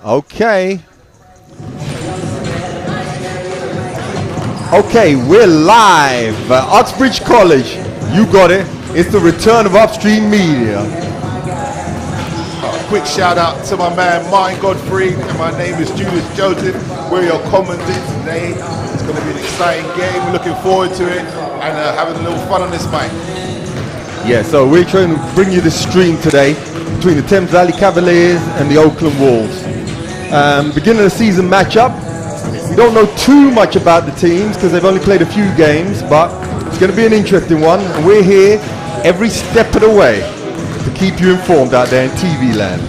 Okay. Okay, we're live. Uxbridge College. You got it. It's the return of UpStreamedia. Quick shout out to my man Gottfried, and my name is Julius. We're your commentators today. It's going to be an exciting game. We're looking forward to it and having a little fun on this mic. Yeah, so we're trying to bring you this stream today between the Thames Valley Cavaliers and the Oakland Wolves. Beginning of the season matchup. We don't know too much about the teams because they've only played a few games, but it's going to be an interesting one. And we're here every step of the way to keep you informed out there in TV land.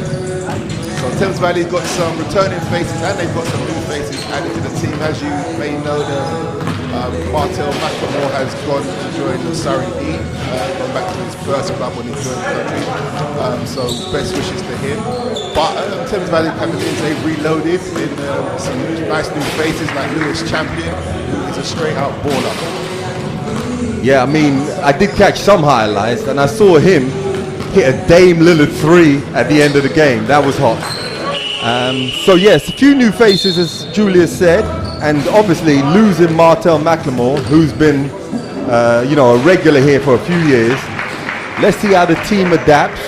So Thames Valley's got some returning faces and they've got some new faces added to the team. As you may know, Martel McLemore has gone to join the Surrey E, gone back to his first club when he joined the country. So best wishes to him. But Thames Valley Cavaliers, they've reloaded in some nice new faces like Lewis Champion, who is a straight out baller. Yeah, I mean, I did catch some highlights and I saw him hit a Dame Lillard 3 at the end of the game. That was hot. So yes, a few new faces, as Julius said, and obviously losing Martel McLemore, who's been a regular here for a few years. Let's see how the team adapts.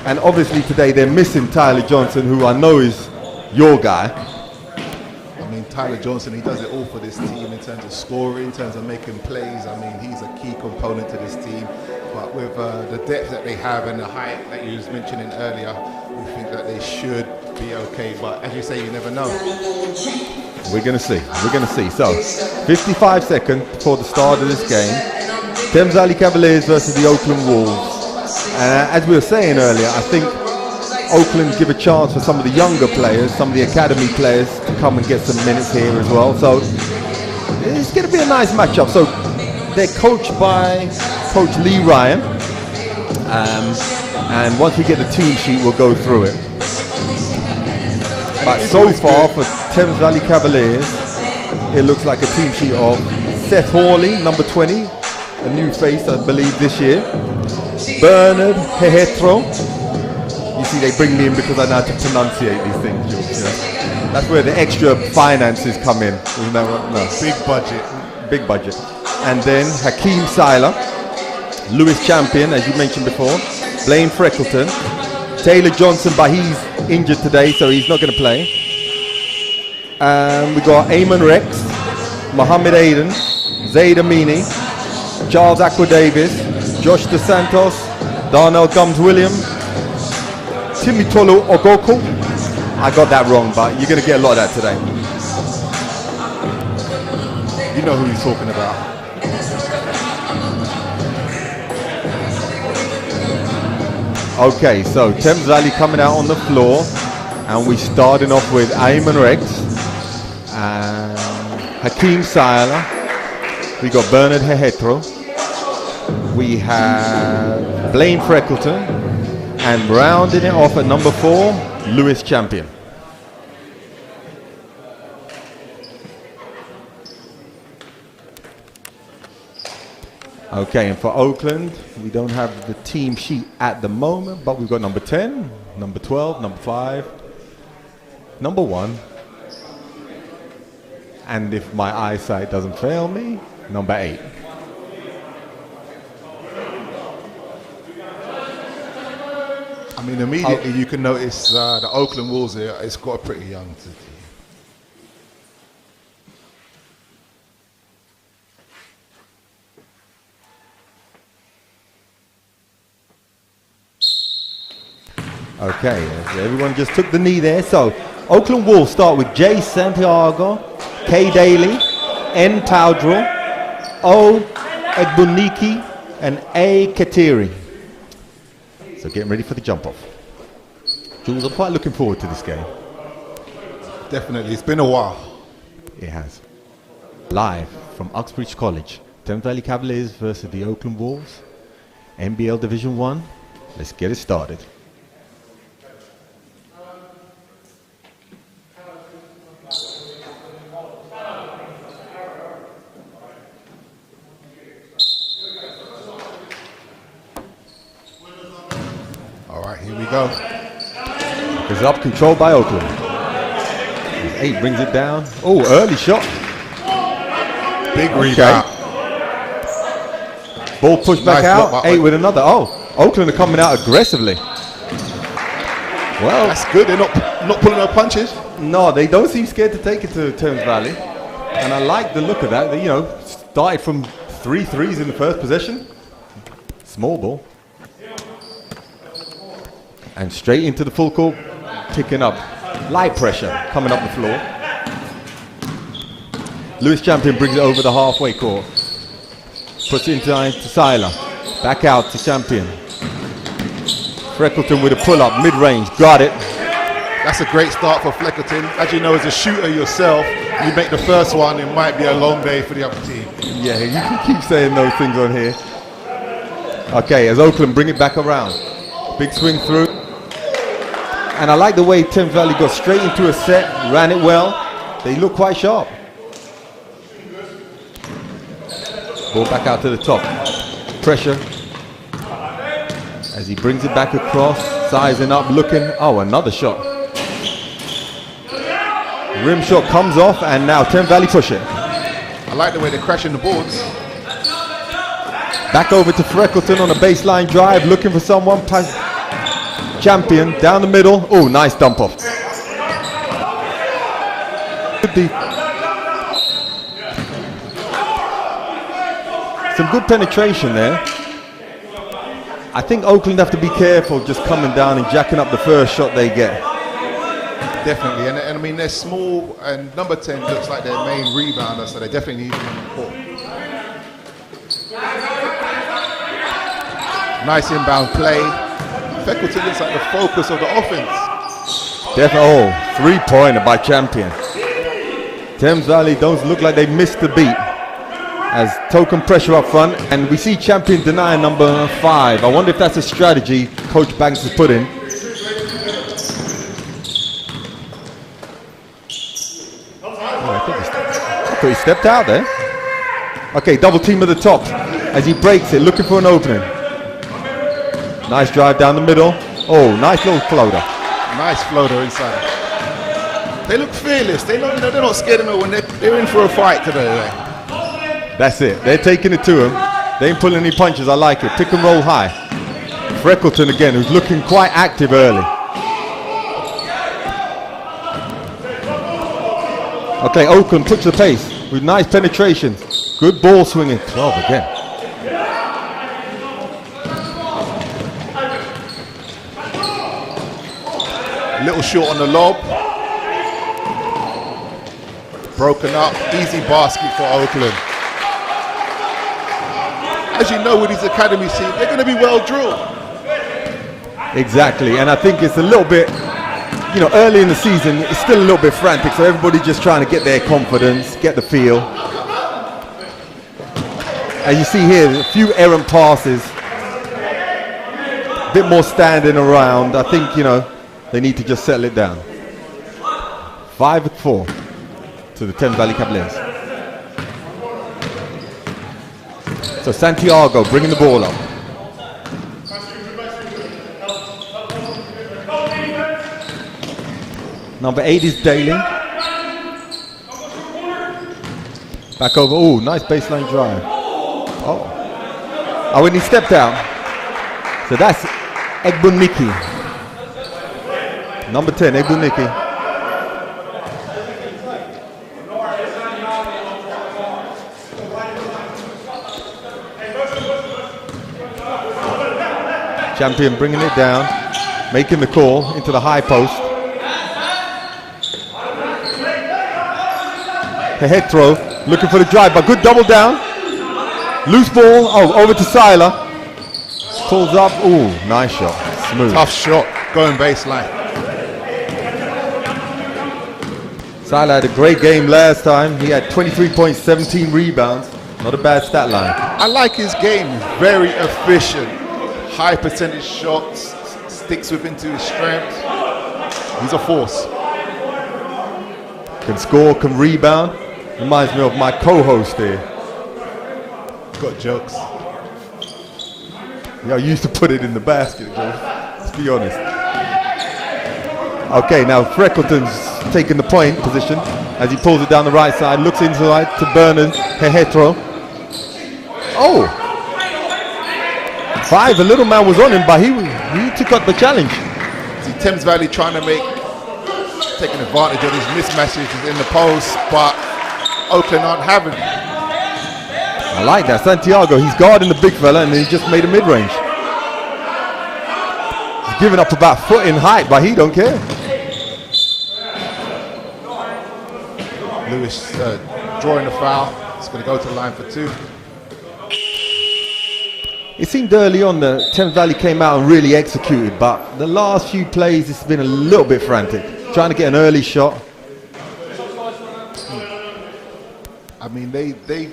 And obviously today they're missing Tyler Johnson, who I know is your guy. I mean, Tyler Johnson, he does it all for this team in terms of scoring, in terms of making plays. I mean, he's a key component to this team. But with the depth that they have and the height that you was mentioning earlier, we think that they should be okay. But as you say, you never know. We're going to see. We're going to see. So, 55 seconds before the start of this game. Thames Valley Cavaliers versus the Oakland Wolves. As we were saying earlier, I think Oakland give a chance for some of the younger players, some of the academy players to come and get some minutes here as well. So it's going to be a nice matchup. So they're coached by Coach Lee Ryan. And once we get the team sheet, we'll go through it. But so far for Thames Valley Cavaliers, it looks like a team sheet of Seth Hawley, number 20, a new face, I believe, this year. Bernard Hehetro. You see, they bring me in because I know how to pronunciate these things, Jules. You know? That's where the extra finances come in. Isn't that what? No. Big budget. Big budget. And then Hakeem Seiler, Lewis Champion, as you mentioned before, Blaine Freckleton, Taylor Johnson, but he's injured today, so he's not going to play. We got Eamon Rex, Mohammed Aiden, Zaid Amini, Charles Aqua Davis, Josh DeSantos, Darnell Gums-William, Timmy Tolu Ogoko. I got that wrong, but you're going to get a lot of that today. You know who he's talking about. Okay, so Thames Valley coming out on the floor, and we're starting off with Eamon Rex, Hakeem Seiler, we got Bernard Hehetro, we have Blaine Freckleton, and rounding it off at number 4, Lewis Champion. Okay, and for Oakland, we don't have the team sheet at the moment, but we've got number 10, number 12, number 5, number 1, and if my eyesight doesn't fail me, number 8. I mean, immediately you can notice the Oakland Wolves here, it's got a pretty young team. Okay, everyone just took the knee there. So, Oakland Wolves start with J. Santiago, K. Daly, N. Taudro, O. Egbuniki, and A. Katiri. So getting ready for the jump off. Jules, I'm quite looking forward to this game. Definitely, it's been a while. It has. Live from Uxbridge College, Thames Valley Cavaliers versus the Oakland Wolves, NBL Division 1. Let's get it started. All right, here we go. Is up, controlled by Oakland. 8 brings it down. Oh, early shot. Big rebound. Ball pushed back out. 8 with another. Oh, Oakland are coming out aggressively. Well, that's good. They're not pulling no punches. No, they don't seem scared to take it to Thames Valley. And I like the look of that. They, started from 3 threes in the first possession. Small ball. And straight into the full court, picking up. Light pressure coming up the floor. Lewis Champion brings it over the halfway court. Puts it into Seiler. Back out to Champion. Freckleton with a pull-up, mid-range. Got it. That's a great start for Fleckleton. As you know, as a shooter yourself, you make the first one, it might be a long day for the other team. Yeah, you can keep saying those things on here. Okay, as Oakland bring it back around. Big swing through. And I like the way Thames Valley got straight into a set, ran it well. They look quite sharp. Ball back out to the top. Pressure. As he brings it back across, sizing up, looking. Oh, another shot. Rim shot comes off, and now Thames Valley push it. I like the way they're crashing the boards. Back over to Freckleton on a baseline drive, looking for someone. Pass. Champion down the middle. Oh, nice dump off. Some good penetration there. I think Oakland have to be careful just coming down and jacking up the first shot they get. Definitely, and I mean they're small, and number 10 looks like their main rebounder, so they definitely need him on the court. Nice inbound play. Freckleton looks like the focus of the offense. Definitely, 3-pointer by Champion. Thames Valley don't look like they missed the beat. As token pressure up front, and we see Champion deny number 5. I wonder if that's a strategy Coach Banks has put in. I thought he stepped out there. Okay, double team at the top as he breaks it, looking for an opening. Nice drive down the middle. Oh, nice little floater. Nice floater inside. They look fearless. They're not scared of no one. They're in for a fight today. That's it. They're taking it to him. They ain't pulling any punches. I like it. Pick and roll high. Freckleton again, who's looking quite active early. Okay, Oakland puts the pace with nice penetration. Good ball swinging. 12 again. A little short on the lob. Broken up. Easy basket for Oakland. As you know, with these academy teams, they're going to be well drilled. Exactly, and I think it's a little bit, early in the season, it's still a little bit frantic, so everybody's just trying to get their confidence, get the feel. As you see here, a few errant passes, a bit more standing around. I think, they need to just settle it down. 5-4 to the Thames Valley Cavaliers. So Santiago bringing the ball up. Number 8 is Daly. Back over. Oh, nice baseline drive. Oh, when he stepped out. So that's Egbuniki. Number 10, Egbuniki. Champion bringing it down, making the call into the high post. The head throw, looking for the drive, but good double down. Loose ball, over to Seiler. Pulls up, ooh, nice shot, smooth. Tough shot, going baseline. Seiler had a great game last time. He had 23 points, 17 rebounds. Not a bad stat line. I like his game, very efficient. High percentage shots, sticks within to his strength. He's a force. Can score, can rebound. Reminds me of my co-host here. Got jokes. Yeah, I used to put it in the basket, Joe. Let's be honest. Okay, now Freckleton's taking the point position as he pulls it down the right side, looks inside to Bernard Hehetro. Oh! 5, a little man was on him, but he took up the challenge. See, Thames Valley trying to taking advantage of these mismatches in the post, but Oakland aren't having it. I like that. Santiago, he's guarding the big fella and he just made a mid-range. He's giving up about a foot in height, but he don't care. Lewis drawing the foul. It's going to go to the line for 2. It seemed early on that Thames Valley came out and really executed, but the last few plays it's been a little bit frantic. Trying to get an early shot. I mean, they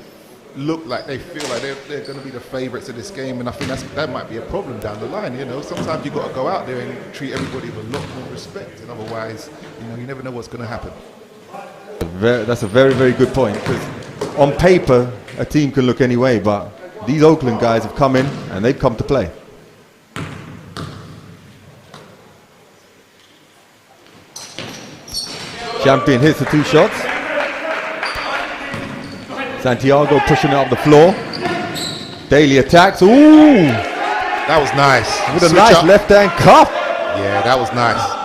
look like they feel like they're going to be the favourites of this game, and I think that might be a problem down the line. You know, sometimes you've got to go out there and treat everybody with a lot more respect, and otherwise, you know, you never know what's going to happen. That's a very, very good point, because on paper a team can look any way, but these Oakland guys have come in and they've come to play. Champion hits the 2 shots. Santiago pushing it up the floor. Daly attacks. Ooh! That was nice. With a nice left-hand cup. Yeah, that was nice.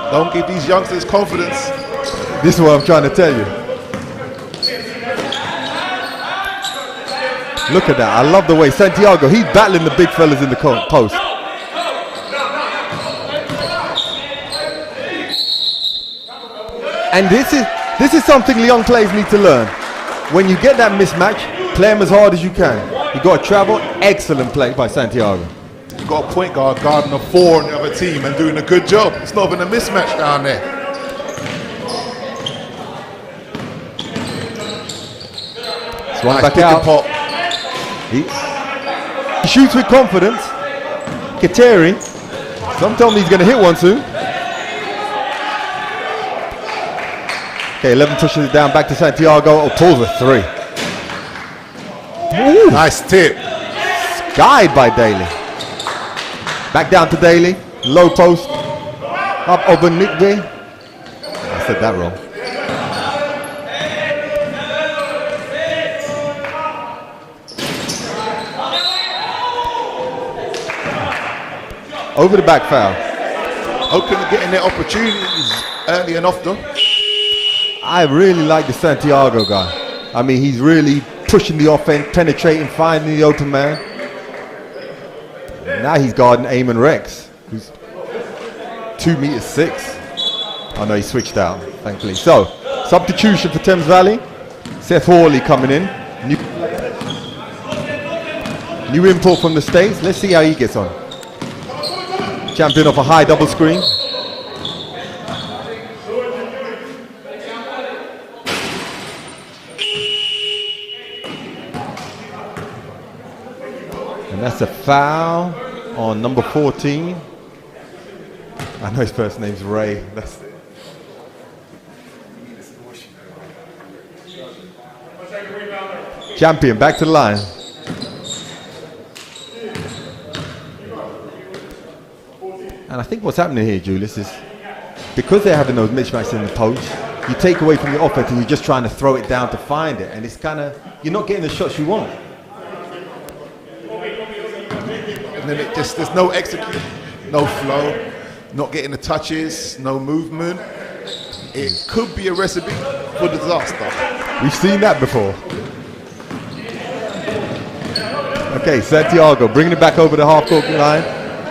Don't give these youngsters confidence. This is what I'm trying to tell you. Look at that. I love the way Santiago, he's battling the big fellas in the post. And this is something young players need to learn. When you get that mismatch, play them as hard as you can. You got to travel. Excellent play by Santiago. You got a point guard guarding a 4 on the other team and doing a good job. It's not even a mismatch down there. It's one back out. Pop. He shoots with confidence. Kateri. Some tell me he's going to hit one soon. Okay, 11 pushes it down back to Santiago. Pulls a 3. Ooh. Nice tip. Skied by Daly. Back down to Daly. Low post. Up over Nickby. I said that wrong. Over the back foul. Oakland are getting their opportunities early and often. I really like the Santiago guy. I mean, he's really pushing the offense, penetrating, finding the open man. Now he's guarding Eamon Rex, who's 2'6". Oh no, he switched out, thankfully. So, substitution for Thames Valley. Seth Hawley coming in. New import from the States. Let's see how he gets on. Champion off a high double screen. And that's a foul on number 14. I know his first name's Ray. That's it. Champion back to the line. And I think what's happening here, Julius, is because they're having those mismatches in the post, you take away from the offense and you're just trying to throw it down to find it. And it's kind of, you're not getting the shots you want. And then it just, there's no execution, no flow, not getting the touches, no movement. It could be a recipe for disaster. We've seen that before. Okay, Santiago bringing it back over the half-court line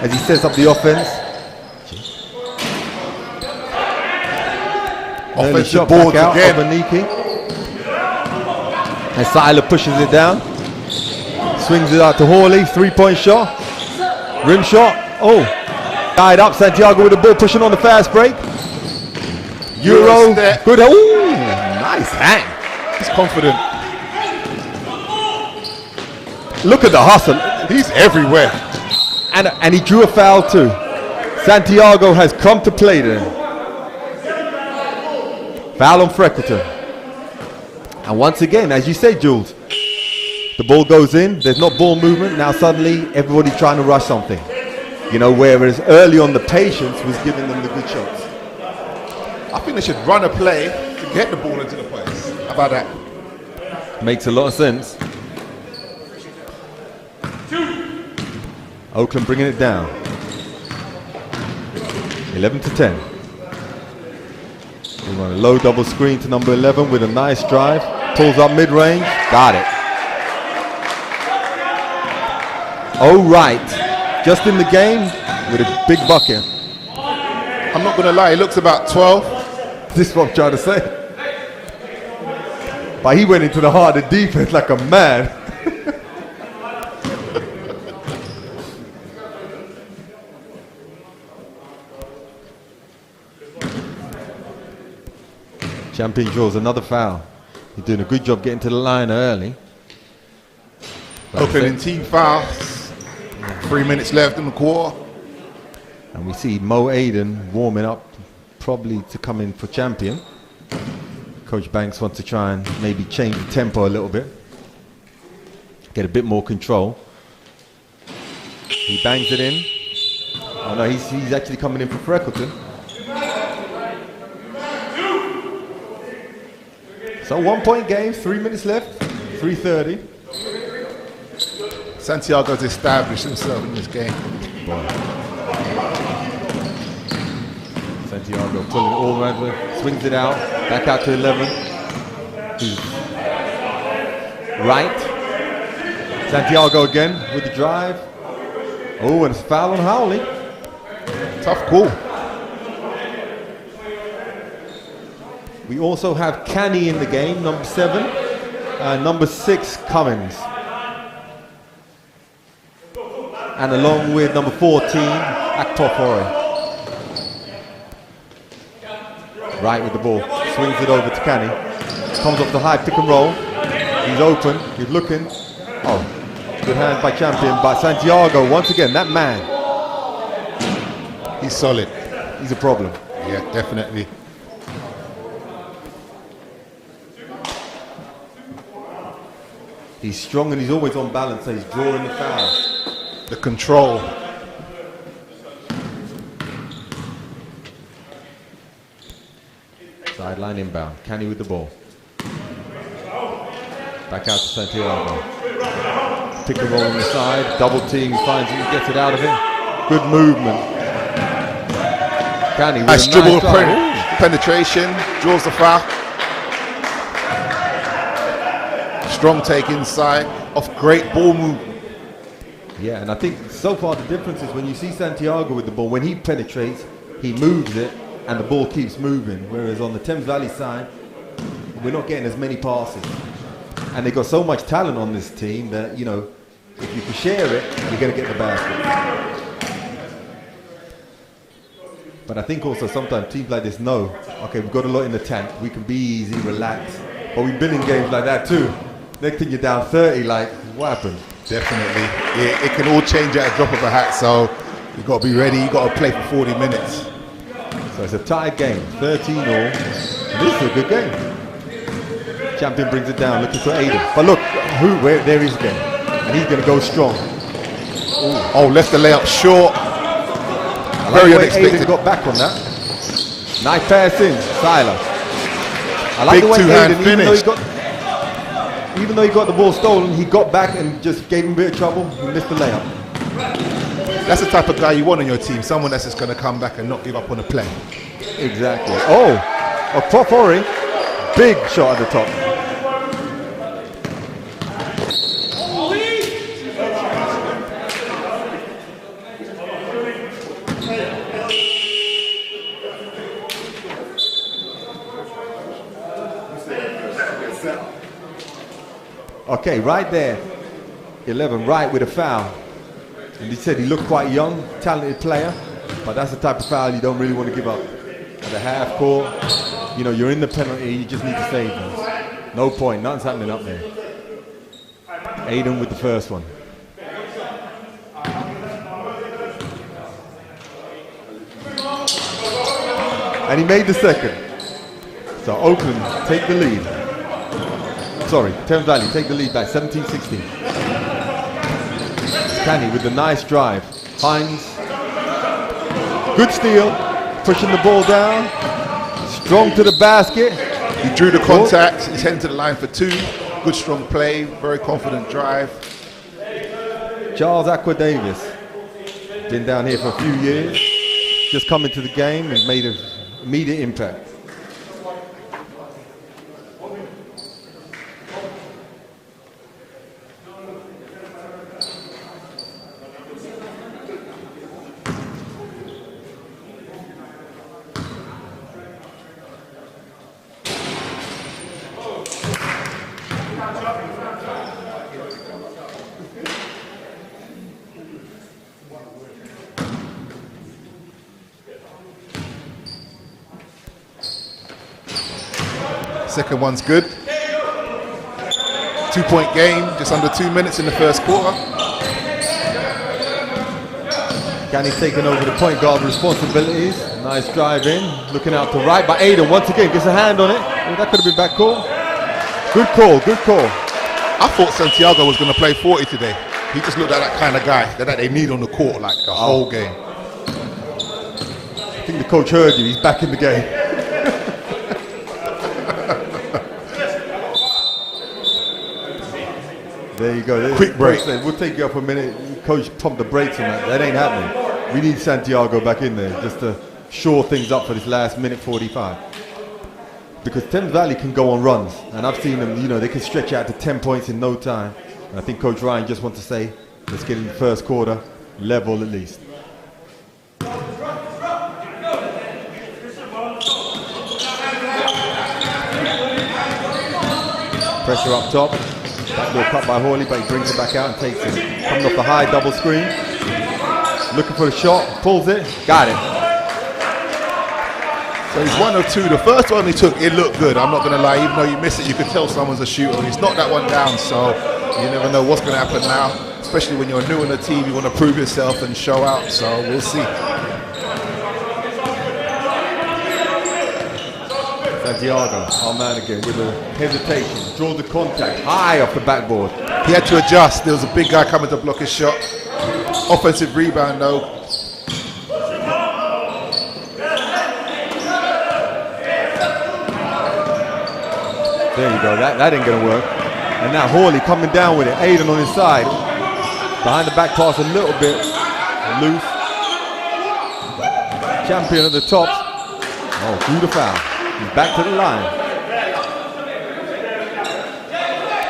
as he sets up the offense. Offensive boards out again. Over Niki. And Siler pushes it down. Swings it out to Hawley. 3-point shot. Rim shot. Oh. Tied up. Santiago with the ball pushing on the fast break. Euro. Good. Ooh. Nice hang. He's confident. Look at the hustle. He's everywhere. And he drew a foul too. Santiago has come to play there. Foul on Freckleton. And once again, as you say, Jules, the ball goes in, there's not ball movement, now suddenly everybody's trying to rush something. You know, whereas early on the patience was giving them the good shots. I think they should run a play to get the ball into the post. How about that? Makes a lot of sense. Oakland bringing it down. 11 to 10. We run a low double screen to number 11 with a nice drive. Pulls up mid-range. Got it. Oh, right. Just in the game with a big bucket. I'm not going to lie, it looks about 12. This is what I'm trying to say. But he went into the heart of defense like a man. Champion draws another foul. He's doing a good job getting to the line early. Opening team fouls. 3 minutes left in the quarter. And we see Mo Aiden warming up, probably to come in for champion. Coach Banks wants to try and maybe change the tempo a little bit. Get a bit more control. He bangs it in. Oh no, he's actually coming in for Freckleton. So 1 point game, 3 minutes left, 3:30. Santiago's established himself in this game. Boy. Santiago pulling it all around, swings it out, back out to 11. He's right. Santiago again with the drive. Oh, and it's a foul on Howley. Tough call. We also have Canny in the game, number 7, and number 6, Cummins. And along with number 14, Aktofore. Right with the ball, swings it over to Canny. Comes off the high pick and roll. He's open, he's looking. Oh, good hands by Champion, but Santiago, once again, that man. He's solid. He's a problem. Yeah, definitely. He's strong and he's always on balance, so he's drawing the foul. The control. Sideline inbound. Canny with the ball. Back out to Santiago. Pick and roll on the side. Double team. Finds it. He gets it out of him. Good movement. Canny with Nice a dribble nice penetration. Draws the foul. Strong take inside. Off great ball movement. Yeah, and I think so far the difference is when you see Santiago with the ball, when he penetrates, he moves it, and the ball keeps moving. Whereas on the Thames Valley side, we're not getting as many passes. And they've got so much talent on this team that, you know, if you can share it, you're going to get the basket. But I think also sometimes teams like this know, okay, we've got a lot in the tank, we can be easy, relax. But we've been in games like that too. Next thing you're down 30, like, what happened? Definitely. Yeah, it can all change at a drop of a hat, so you've got to be ready, you've got to play for 40 minutes. So it's a tied game, 13 all. And this is a good game. Champion brings it down, looking for Aiden. But look, there he is again. And he's going to go strong. Ooh. Oh, left the layup short. Very unexpected. Aiden got back on that. Nice pass in, Siler. I like Big the way two-hand Aiden, finish. Even though he got the ball stolen, he got back and just gave him a bit of trouble. He missed the layup. That's the type of guy you want on your team, someone that's just going to come back and not give up on a play. Exactly. Oh, a Profori, big shot at the top. Okay, right there, 11, right with a foul. And he said he looked quite young, talented player, but that's the type of foul you don't really want to give up. At the half court, you know, you're in the penalty, you just need to save them. No point, nothing's happening up there. Aiden with the first one. And he made the second. So Oakland take the lead. Sorry, Thames Valley take the lead back, 17-16. Canny with the nice drive. Hines Good steal, pushing the ball down, strong to the basket. He drew the contact, he's heading to the line for 2. Good strong play, very confident drive. Charles Aqua Davis, been down here for a few years, just come into the game and made an immediate impact. Second one's good. 2-point game, just under 2 minutes in the first quarter. Ganny's taking over the point guard responsibilities. Nice drive in, looking out to right, but Aiden once again gets a hand on it. Oh, that could have been back call. Good call, good call. I thought Santiago was going to play 40 today. He just looked like that kind of guy that they need on the court like the whole game. I think the coach heard you, he's back in the game. There you go. Quick break. We'll take you up a minute. Coach pumped the brakes on that. That ain't happening. We need Santiago back in there just to shore things up for this last minute 45. Because Thames Valley can go on runs. And I've seen them, they can stretch out to 10 points in no time. And I think Coach Ryan just wants to say, let's get in the first quarter, level at least. Pressure up top. Backdoor cut by Hawley, but he brings it back out and takes it. Coming off the high double screen. Looking for the shot, pulls it, got it. So he's 1 of 2. The first one he took, it looked good. I'm not going to lie, even though you miss it, you could tell someone's a shooter. He's knocked that one down, so you never know what's going to happen now. Especially when you're new on the team, you want to prove yourself and show out, so we'll see. Santiago, our man again, with a hesitation, draws the contact, high off the backboard. He had to adjust. There was a big guy coming to block his shot. Offensive rebound though. There you go, that ain't gonna work. And now Hawley coming down with it, Aiden on his side. Behind the back pass a little bit, loose. Champion at the top. Oh, through the foul. He's back to the line.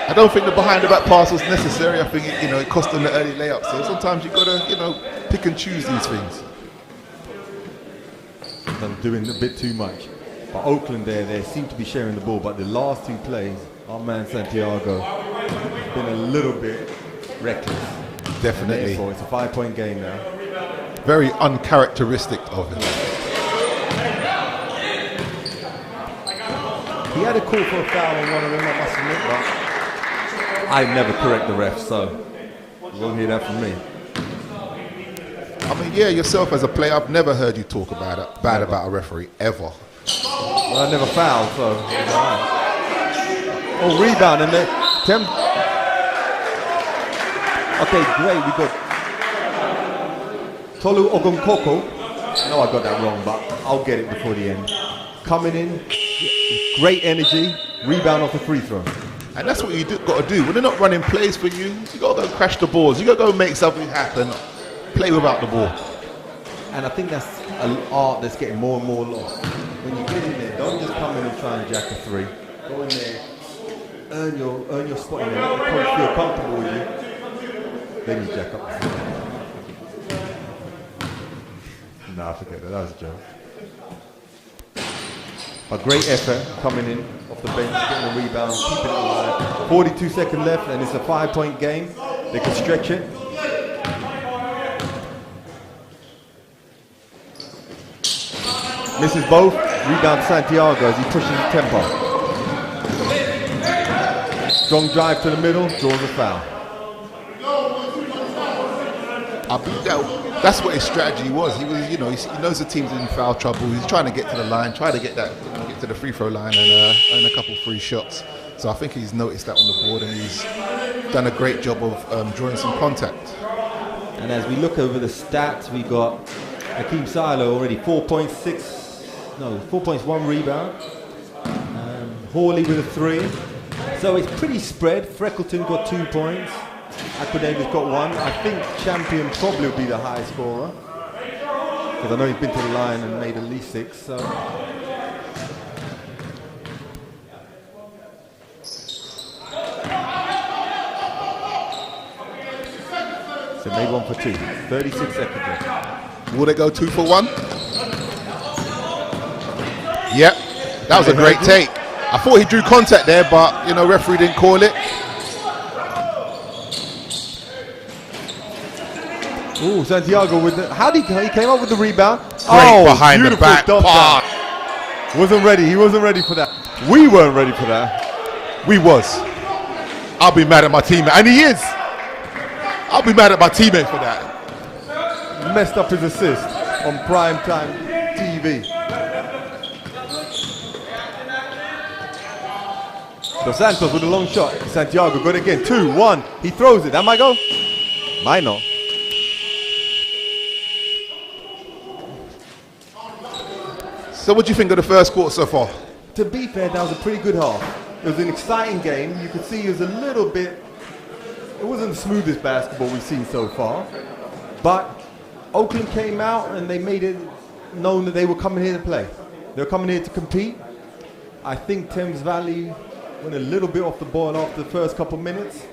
I don't think the behind the back pass was necessary. I think it cost them the early layup. So sometimes you've got to pick and choose these things. I'm doing a bit too much. But Oakland they seem to be sharing the ball, but the last 2 plays, our man Santiago has been a little bit reckless. Definitely. Therefore, it's a 5-point game now. Very uncharacteristic of him. He had a call for a foul on one of them, I must admit, but I never correct the ref, so you won't hear that from me. I mean, yeah, yourself as a player, I've never heard you talk bad about a referee, ever. Well, I never fouled, so it's all right. Oh, rebound, and then okay, great, we got Tolu Ogunkoko. I know I got that wrong, but I'll get it before the end. Coming in, great energy, rebound off the free throw. And that's what you got to do. When they're not running plays for you, you got to go crash the balls. You got to go make something happen, play without the ball. And I think that's an art that's getting more and more lost. When you get in there, don't just come in and try and jack a 3. Go in there, earn your spot in there, let the coach feel comfortable with you. Then you jack up the 3. Nah, forget that. That was a joke. A great effort coming in off the bench, getting a rebound, keeping it alive. 42 seconds left, and it's a 5-point game. They can stretch it. Misses both. Rebound Santiago as he pushes the tempo. Strong drive to the middle, draws a foul. That's what his strategy was. He was, he knows the team's in foul trouble. He's trying to get to the line, try to get to the free throw line and earn a couple free shots. So I think he's noticed that on the board and he's done a great job of drawing some contact. And as we look over the stats, we got Akeem Silo already 4 points, 1 rebound. Hawley with a 3. So it's pretty spread. Freckleton got 2 points. Aquadavis got 1. I think Champion probably will be the highest scorer, because I know he's been to the line and made at least 6. So made 1 for 2. 36 seconds left. Will they go 2 for 1? Yep, that was a great take. I thought he drew contact there, but you know, referee didn't call it. Ooh, Santiago with the, he came up with the rebound. Great behind the back pass. Wasn't ready. He wasn't ready for that. We weren't ready for that. We was. I'll be mad at my teammate, and he is. I'll be mad at my teammate for that. Messed up his assist on primetime TV. Dos Santos with a long shot. Santiago got it again. 2, 1. He throws it. That might go. Might not. So what do you think of the first quarter so far? To be fair, that was a pretty good half. It was an exciting game. You could see it was a little bit, it wasn't the smoothest basketball we've seen so far. But Oakland came out and they made it known that they were coming here to play. They were coming here to compete. I think Thames Valley went a little bit off the ball after the first couple minutes.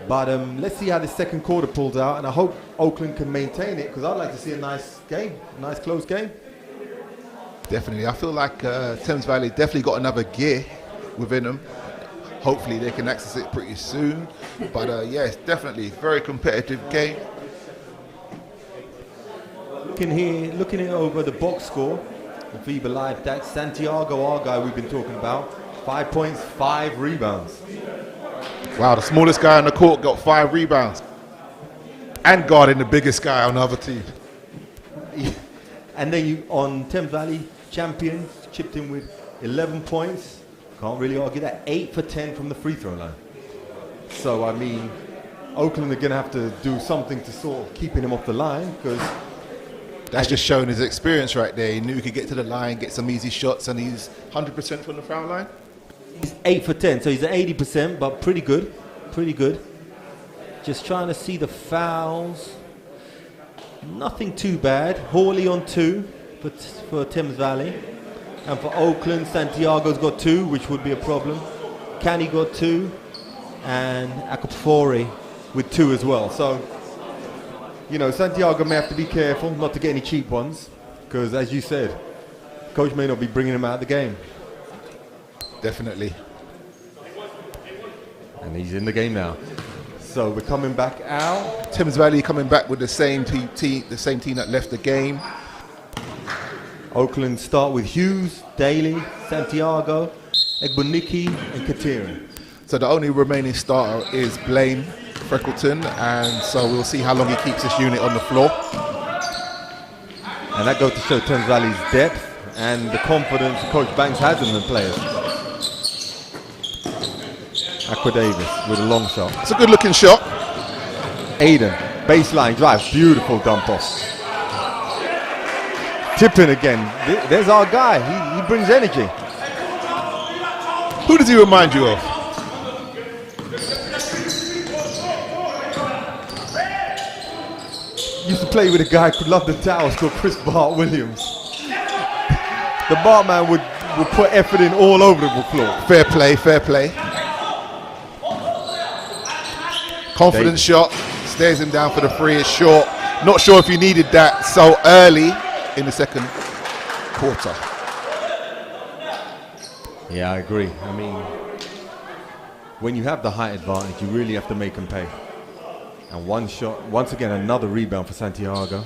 But let's see how the second quarter pulls out, and I hope Oakland can maintain it, because I'd like to see a nice game, a nice close game. Definitely. I feel like Thames Valley definitely got another gear within them. Hopefully they can access it pretty soon. But yeah, it's definitely a very competitive game. Looking here over the box score of FIBA Live, that's Santiago, our guy we've been talking about. 5 points, 5 rebounds. Wow, the smallest guy on the court got 5 rebounds. And guarding the biggest guy on the other team. And then on Thames Valley, champions chipped in with 11 points. Can't really argue that. 8 for 10 from the free throw line. So, I mean, Oakland are going to have to do something to sort of keeping him off the line, because that's just showing his experience right there. He knew he could get to the line, get some easy shots, and he's 100% from the foul line. He's 8 for 10, so he's at 80%, but pretty good. Pretty good. Just trying to see the fouls. Nothing too bad. Hawley on 2 for Thames Valley. And for Oakland, Santiago's got 2, which would be a problem. Canny got 2. And Akapfori with 2 as well. So, you know, Santiago may have to be careful not to get any cheap ones, because, as you said, coach may not be bringing him out of the game. Definitely. And he's in the game now. So we're coming back out. Thames Valley coming back with the same team that left the game. Oakland start with Hughes, Daly, Santiago, Egbuniki, and Kateri. So the only remaining starter is Blaine Freckleton, and so we'll see how long he keeps this unit on the floor. And that goes to show Thames Valley's depth and the confidence Coach Banks has in the players. Aqua Davis with a long shot. It's a good looking shot. Aiden, baseline drive, beautiful dump off. Tipping again. There's our guy. He brings energy. Who does he remind you of? Used to play with a guy called London Towers called Chris Bart Williams. The Bartman would put effort in all over the floor. Fair play, fair play. Confident shot, stares him down for the free, it's short. Not sure if you needed that so early in the second quarter. Yeah, I agree. I mean, when you have the height advantage, you really have to make them pay. And one shot, once again, another rebound for Santiago.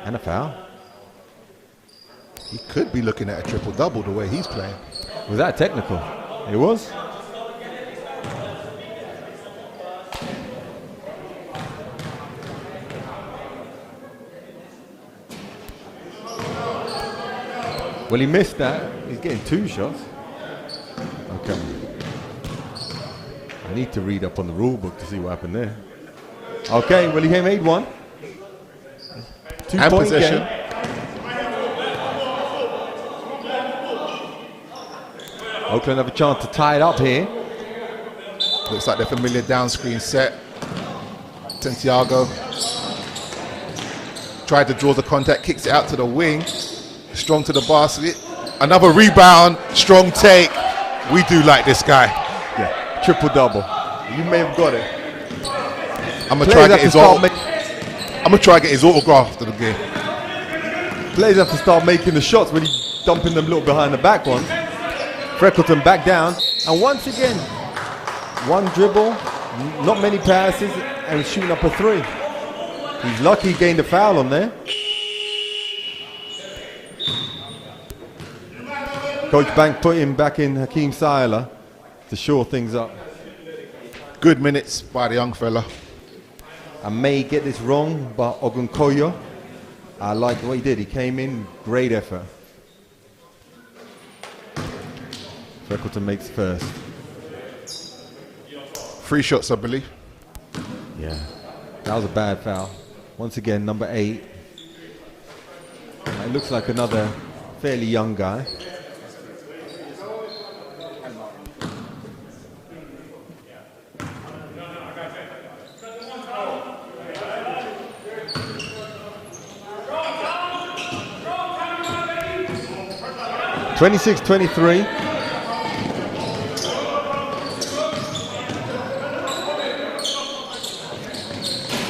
And a foul. He could be looking at a triple-double the way he's playing. Was that technical? It was. Well, he missed that. He's getting 2 shots. Okay. I need to read up on the rule book to see what happened there. Okay, well, he made 1. 2-point possession. game. Oakland have a chance to tie it up here. Looks like the familiar down screen set. Santiago tried to draw the contact, kicks it out to the wing. Strong to the basket. Another rebound, strong take. We do like this guy. Yeah, triple-double. You may have got it. I'm gonna try to get his autograph after the game. Players have to start making the shots when he's dumping them a little behind the back one. Freckleton back down, and once again, one dribble, not many passes, and he's shooting up a 3. He's lucky he gained a foul on there. Coach Bank put him back in Hakeem Siler to shore things up. Good minutes by the young fella. I may get this wrong, but Ogunkoyo, I like what he did. He came in, great effort. Freckleton makes first. 3 shots, I believe. Yeah, that was a bad foul. Once again, number 8. It looks like another fairly young guy. (26-23).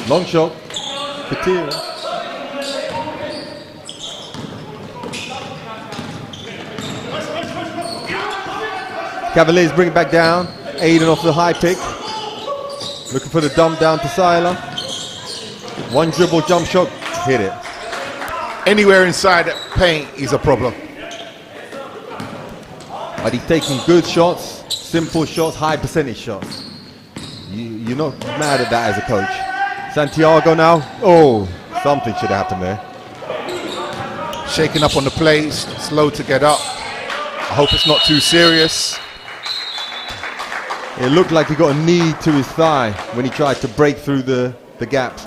Long shot. Katir. Cavaliers bring it back down. Aiden off the high pick. Looking for the dump down to Siler. One dribble jump shot. Hit it. Anywhere inside that paint is a problem. But he's taking good shots, simple shots, high percentage shots. You're not mad at that as a coach. Santiago now. Oh, something should happen there. Shaking up on the plays, slow to get up. I hope it's not too serious. It looked like he got a knee to his thigh when he tried to break through the gap.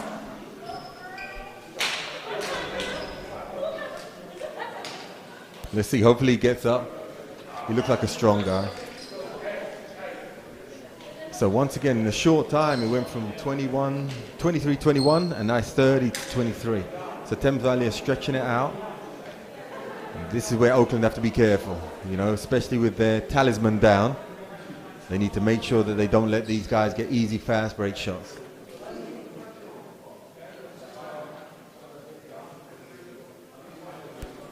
Let's see, hopefully he gets up. He looks like a strong guy. So once again, in a short time, it went from 23-21, a nice 30-23. So Thames Valley is stretching it out. And this is where Oakland have to be careful, especially with their talisman down. They need to make sure that they don't let these guys get easy, fast break shots.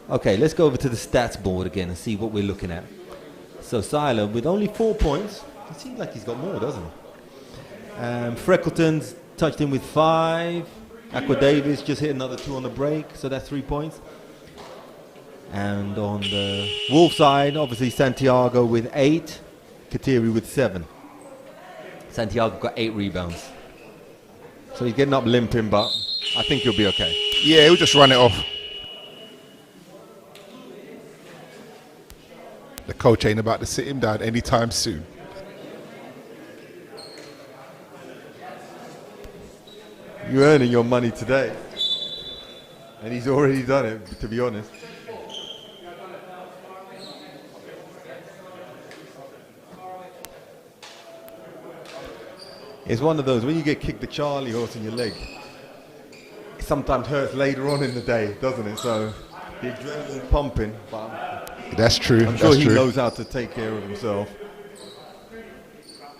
Okay, let's go over to the stats board again and see what we're looking at. So Siler with only 4 points. It seems like he's got more, doesn't he? Freckleton's touched in with 5. Aqua Davis just hit another 2 on the break, so that's 3 points. And on the Wolf side, obviously Santiago with 8, Katiri with 7. Santiago got 8 rebounds. So he's getting up limping, but I think he'll be okay. Yeah, he'll just run it off. The coach ain't about to sit him down anytime soon. You're earning your money today. And he's already done it, to be honest. It's one of those, when you get kicked the Charlie horse in your leg, it sometimes hurts later on in the day, doesn't it? So the adrenaline pumping, but that's true. I'm sure he knows how to take care of himself.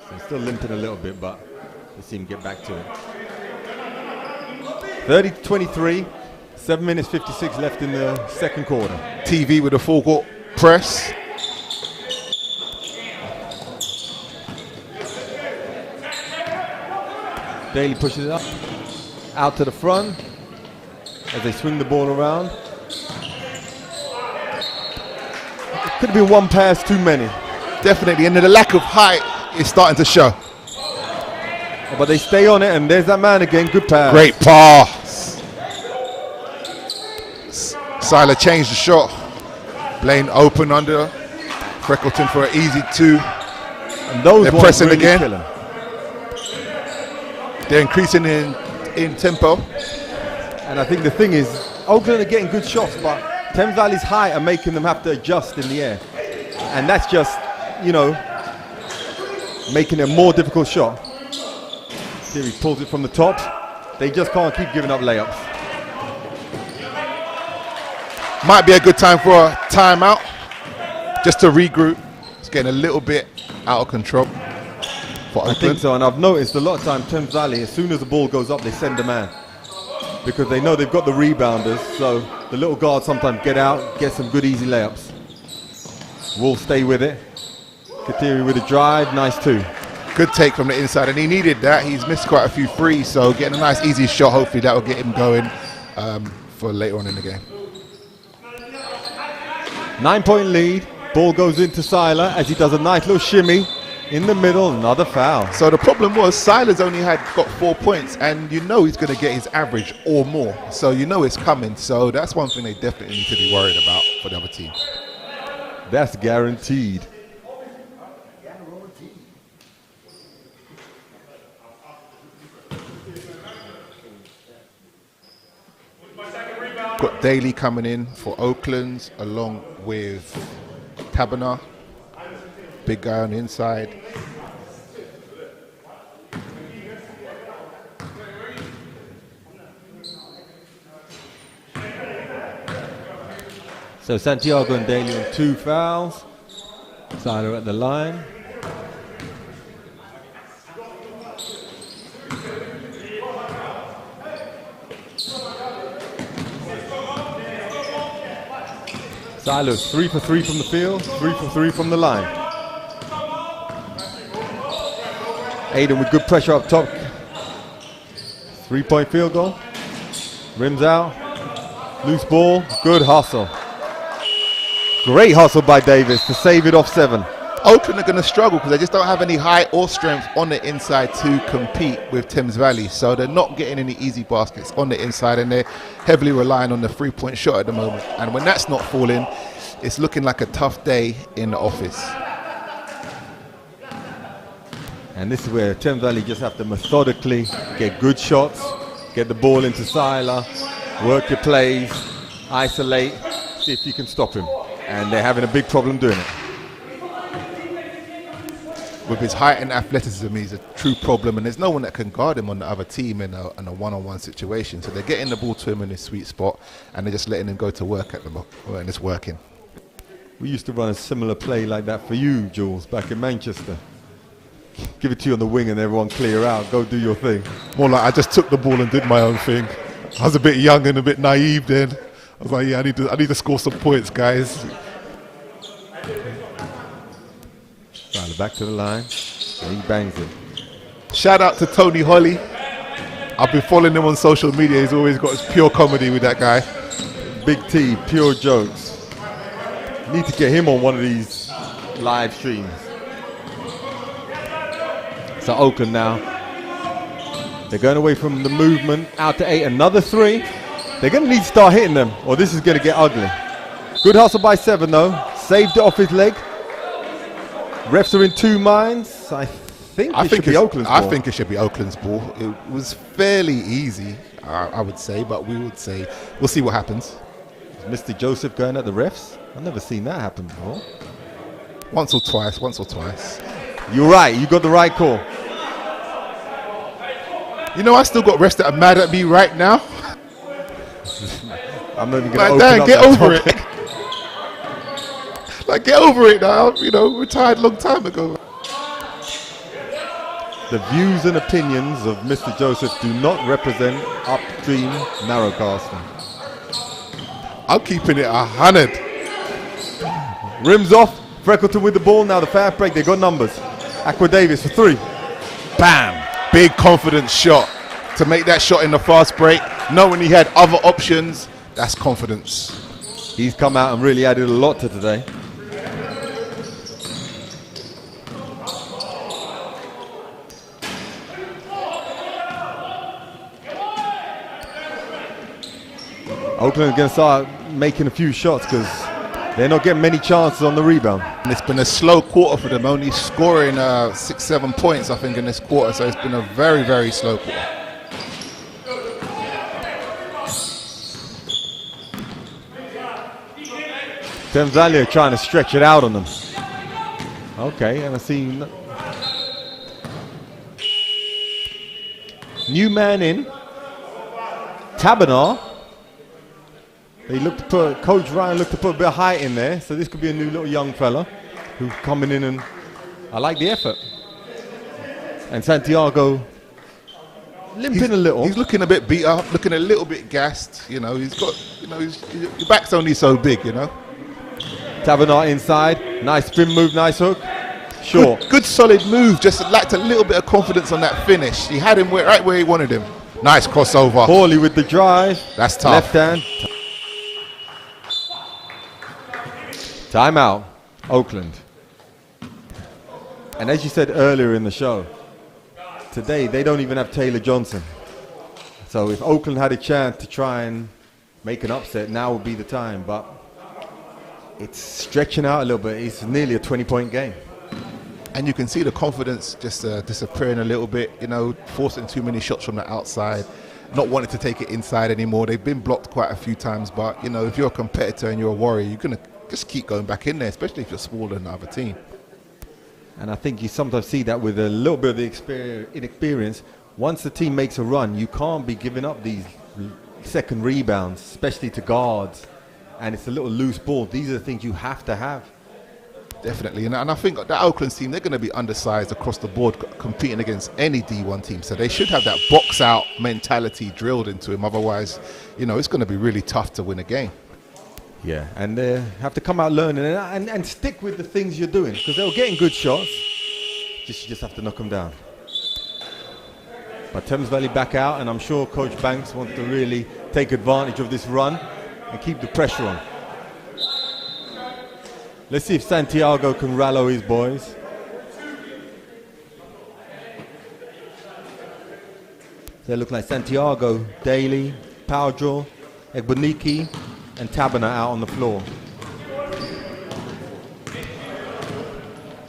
So he's still limping a little bit, but let's see him get back to it. 30-23, 7 minutes 56 left in the second quarter. TV with a full court press. Daly pushes it up, out to the front as they swing the ball around. Could have been one pass too many. Definitely, and the lack of height is starting to show. Oh, but they stay on it, and there's that man again. Good pass. Great pass. Siler changed the shot. Blaine open under. Freckleton for an easy 2. And those they're pressing really again. Killer. They're increasing in tempo. And I think the thing is, Oakland are getting good shots, but Thames Valley's height are making them have to adjust in the air. And that's just, you know, making it a more difficult shot. Here he pulls it from the top. They just can't keep giving up layups. Might be a good time for a timeout, just to regroup. It's getting a little bit out of control for Oakland. I think so, and I've noticed a lot of time Thames Valley, as soon as the ball goes up, they send a man. Because they know they've got the rebounders, so the little guards sometimes get out, get some good easy layups. Will stay with it. Kateri with a drive, nice too. Good take from the inside, and he needed that. He's missed quite a few threes, so getting a nice easy shot, hopefully that will get him going for later on in the game. 9-point lead. Ball goes into Siler as he does a nice little shimmy in the middle. Another foul. So the problem was Siler's only got 4 points, and you know he's going to get his average or more. So you know it's coming. So that's one thing they definitely need to be worried about for the other team. That's guaranteed. Got Daly coming in for Oaklands along with Tabana. Big guy on the inside. So Santiago and Daly on 2 fouls. Siler at the line. Siler 3 for 3 from the field, 3 for 3 from the line. Aiden with good pressure up top. 3-point field goal. Rims out. Loose ball. Good hustle. Great hustle by Davis to save it off 7. Oakland are going to struggle because they just don't have any height or strength on the inside to compete with Thames Valley. So they're not getting any easy baskets on the inside, and they're heavily relying on the 3-point shot at the moment. And when that's not falling, it's looking like a tough day in the office. And this is where Thames Valley just have to methodically get good shots, get the ball into Siler, work your plays, isolate, see if you can stop him. And they're having a big problem doing it. With his height and athleticism, he's a true problem, and there's no one that can guard him on the other team in a one-on-one situation. So they're getting the ball to him in his sweet spot, and they're just letting him go to work at the moment, and it's working. We used to run a similar play like that for you, Jules, back in Manchester. Give it to you on the wing and everyone clear out, go do your thing. More like I just took the ball and did my own thing. I was a bit young and a bit naive then. I was like, yeah, I need to score some points, guys. Siler back to the line, and he bangs it. Shout out to Tony Holly. I've been following him on social media. He's always got his pure comedy with that guy. Big T, pure jokes. Need to get him on one of these live streams. So Oakland now. They're going away from the movement, out to 8, another 3. They're going to need to start hitting them, or this is going to get ugly. Good hustle by 7 though, saved it off his leg. Refs are in 2 minds. I think it should be Oakland's ball. I think it should be Oakland's ball. It was fairly easy, I would say, but we'll see what happens. Is Mr. Joseph going at the refs? I've never seen that happen before. Once or twice. You're right, you got the right call. You know, I still got refs that are mad at me right now. I'm not even going to open up get that over topic. it. Like, get over it now. You know, retired a long time ago. The views and opinions of Mr. Joseph do not represent upstream narrowcasting. I'm keeping it 100. Rims off. Freckleton with the ball. Now the fast break. They got numbers. Aqua Davis for 3. Bam. Big confidence shot. To make that shot in the fast break, knowing he had other options, that's confidence. He's come out and really added a lot to today. Oakland are going to start making a few shots because they're not getting many chances on the rebound. And it's been a slow quarter for them, only scoring 6-7 points, I think, in this quarter. So it's been a very, very slow quarter. Thames Valley are trying to stretch it out on them. Okay, and I see new man in. Tabernar. They look to put, Coach Ryan looked to put a bit of height in there, so this could be a new little young fella who's coming in, and I like the effort. And Santiago limping a little. He's looking a bit beat up, looking a little bit gassed. You know, he's got, you know, your back's only so big, you know. Tabernar inside, nice spin move, nice hook. Sure. Good solid move, just lacked a little bit of confidence on that finish. He had him right where he wanted him. Nice crossover. Hawley with the drive. That's tough. Left hand. Timeout, Oakland. And as you said earlier in the show, today they don't even have Taylor Johnson. So if Oakland had a chance to try and make an upset, now would be the time. But it's stretching out a little bit. It's nearly a 20-point game. And you can see the confidence just disappearing a little bit, you know, forcing too many shots from the outside, not wanting to take it inside anymore. They've been blocked quite a few times, but, you know, if you're a competitor and you're a warrior, you're going to just keep going back in there, especially if you're smaller than the other team. And I think you sometimes see that with a little bit of the inexperience. Once the team makes a run, you can't be giving up these second rebounds, especially to guards. And it's a little loose ball. These are the things you have to have. Definitely, and I think that Oaklands team, they're going to be undersized across the board competing against any D1 team. So they should have that box out mentality drilled into him. Otherwise, you know, it's going to be really tough to win a game. Yeah, and they have to come out learning and stick with the things you're doing, because they were getting good shots. You just have to knock them down. But Thames Valley back out, and I'm sure Coach Banks wants to really take advantage of this run and keep the pressure on. Let's see if Santiago can rallo his boys. They look like Santiago, Daly, Power Draw, Egboniki, and Tabernar out on the floor.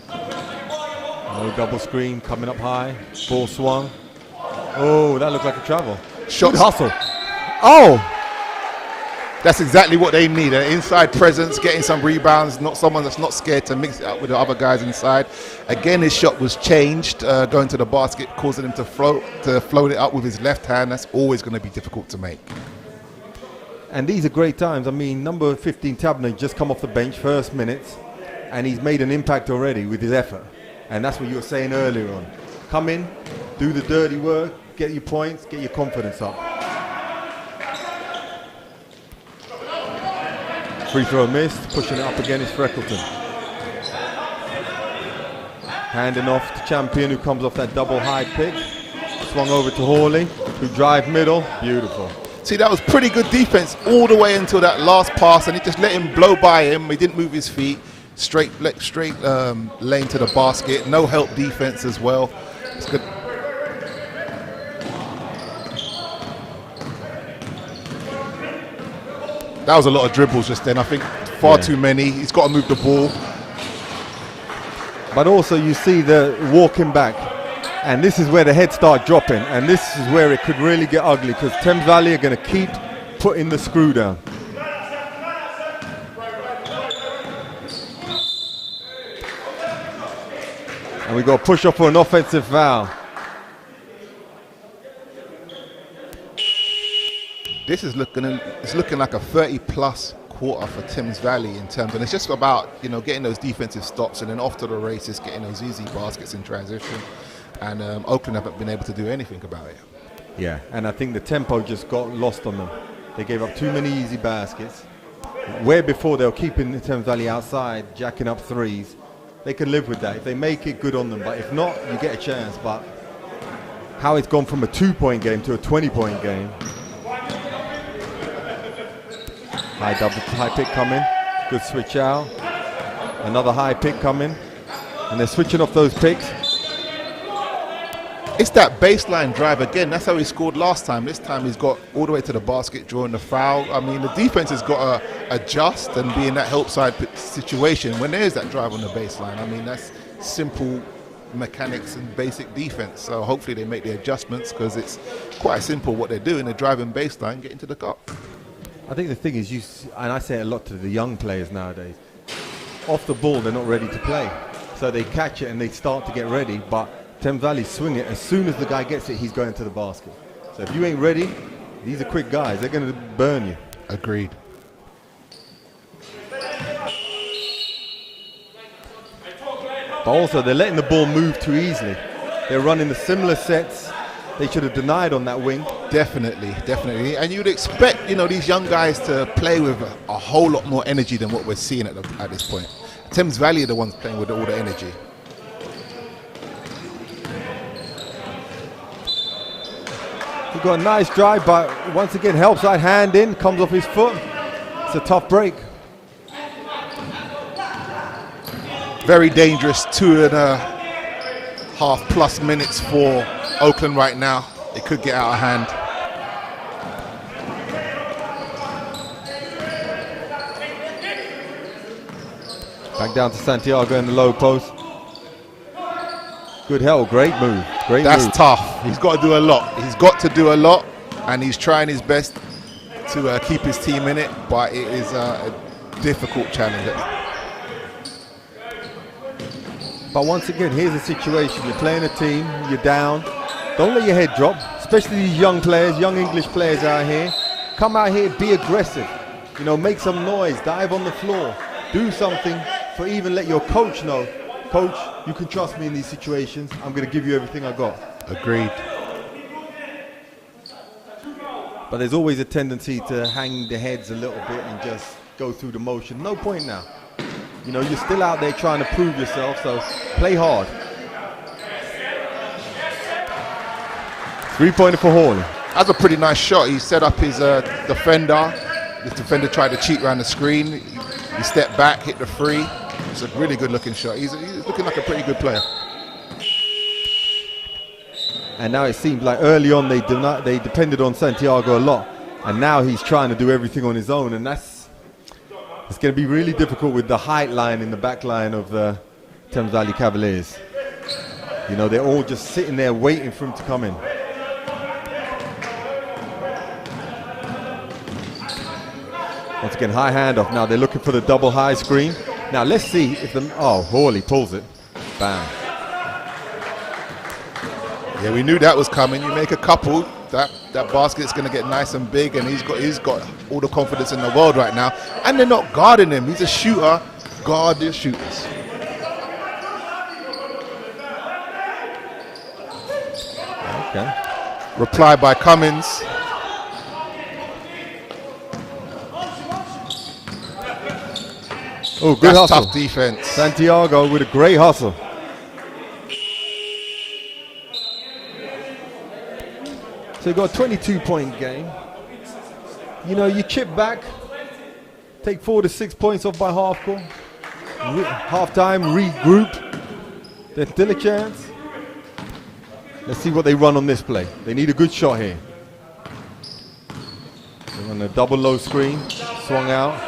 No double screen coming up high. Ball swung. Oh, that looked like a travel. Shot hustle. Oh! That's exactly what they need, an inside presence, getting some rebounds, not someone that's not scared to mix it up with the other guys inside. Again, his shot was changed, going to the basket, causing him to float it up with his left hand. That's always going to be difficult to make. And these are great times. I mean, number 15, Tabernar, just come off the bench, first minutes, and he's made an impact already with his effort. And that's what you were saying earlier on. Come in, do the dirty work, get your points, get your confidence up. Free throw missed, pushing it up again is Freckleton. Handing off to Champion, who comes off that double high pick. Swung over to Hawley, who drive middle. Beautiful. See, that was pretty good defense all the way until that last pass, and he just let him blow by him. He didn't move his feet. Straight lane to the basket. No help defense as well. It's good. That was a lot of dribbles just then. I think far too many. He's got to move the ball. But also you see the walking back. And this is where the heads start dropping. And this is where it could really get ugly, because Thames Valley are going to keep putting the screw down. And we got to push up for an offensive foul. This is looking like a 30-plus quarter for Thames Valley in terms, and it's just about, you know, getting those defensive stops and then off to the races, getting those easy baskets in transition. And Oakland haven't been able to do anything about it. Yeah, and I think the tempo just got lost on them. They gave up too many easy baskets. Where before they were keeping the Thames Valley outside, jacking up threes. They can live with that if they make it good on them. But if not, you get a chance. But how it's gone from a 2-point game to a 20-point game. High pick coming. Good switch out. Another high pick coming. And they're switching off those picks. It's that baseline drive again. That's how he scored last time. This time he's got all the way to the basket, drawing the foul. I mean, the defense has got to adjust and be in that help side situation when there is that drive on the baseline. I mean, that's simple mechanics and basic defense. So hopefully they make the adjustments, because it's quite simple what they're doing. They're driving baseline, getting to the cup. I think the thing is, and I say it a lot to the young players nowadays, off the ball they're not ready to play. So they catch it and they start to get ready, but Thames Valley swing it. As soon as the guy gets it, he's going to the basket. So if you ain't ready, these are quick guys. They're going to burn you. Agreed. But also, they're letting the ball move too easily. They're running the similar sets. They should have denied on that wing. Definitely, definitely. And you'd expect, these young guys to play with a whole lot more energy than what we're seeing at this point. Thames Valley are the ones playing with all the energy. He got a nice drive, but once again, help side hand in, comes off his foot. It's a tough break. Very dangerous 2.5 plus minutes for Oakland right now. It could get out of hand. Back down to Santiago in the low post. Good help, great move. That's tough. He's got to do a lot. He's got to do a lot, and he's trying his best to keep his team in it, but it is a difficult challenge. But once again, here's a situation. You're playing a team, you're down. Don't let your head drop, especially these young players, young English players out here. Come out here, be aggressive. Make some noise, dive on the floor. Do something for even let your coach know, Coach, you can trust me in these situations. I'm going to give you everything I got. Agreed. But there's always a tendency to hang the heads a little bit and just go through the motion. No point now. You're still out there trying to prove yourself, so play hard. 3-pointer for Hawley. That's a pretty nice shot. He set up his defender. This defender tried to cheat around the screen. He stepped back, hit the free. It's a really good looking shot. He's looking like a pretty good player. And now it seems like early on they depended on Santiago a lot. And now he's trying to do everything on his own, and it's going to be really difficult with the height line in the back line of the Thames Valley Cavaliers. They're all just sitting there waiting for him to come in. Once again, high handoff. Now they're looking for the double high screen. Now let's see if Hawley pulls it. Bam. Yeah, we knew that was coming. You make a couple, that basket's going to get nice and big, and he's got all the confidence in the world right now. And they're not guarding him. He's a shooter. Guard the shooters. Okay. Reply by Cummins. Oh, good hustle. Tough defense. Santiago with a great hustle. So you got a 22-point game. You chip back, take 4 to 6 points off by half court. Half-time, regroup. There's still a chance. Let's see what they run on this play. They need a good shot here. They run a double low screen, swung out.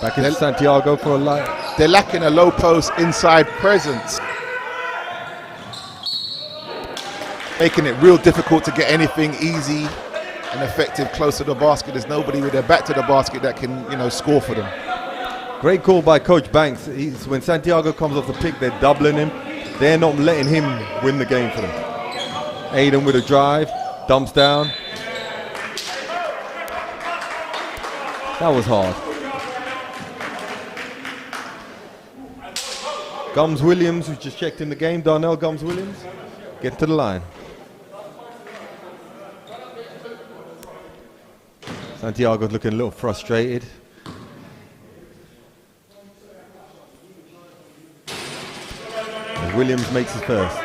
Back into Santiago for a light. They're lacking a low post inside presence, making it real difficult to get anything easy and effective close to the basket. There's nobody with their back to the basket that can, score for them. Great call by Coach Banks. When Santiago comes off the pick, they're doubling him. They're not letting him win the game for them. Aiden with a drive, dumps down. That was hard. Gums Williams, who just checked in the game, Darnell Gums Williams, get to the line. Santiago's looking a little frustrated. As Williams makes his first.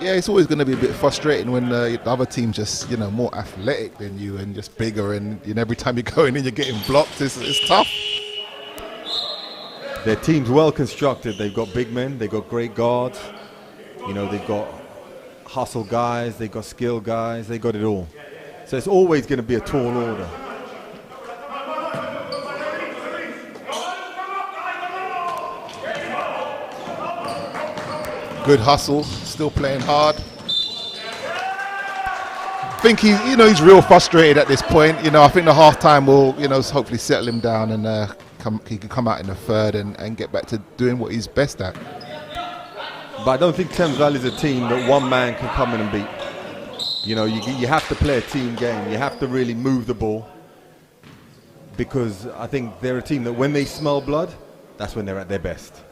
Yeah, it's always going to be a bit frustrating when the other team's just, more athletic than you and just bigger, and every time you go in and you're getting blocked, it's tough. Their team's well constructed. They've got big men. They've got great guards. They've got hustle guys. They've got skill guys. They've got it all. So it's always going to be a tall order. Good hustle. Still playing hard. think he's real frustrated at this point. I think the half-time will, hopefully settle him down and he can come out in the third and get back to doing what he's best at. But I don't think Thames Valley is a team that one man can come in and beat. You have to play a team game. You have to really move the ball, because I think they're a team that when they smell blood, that's when they're at their best.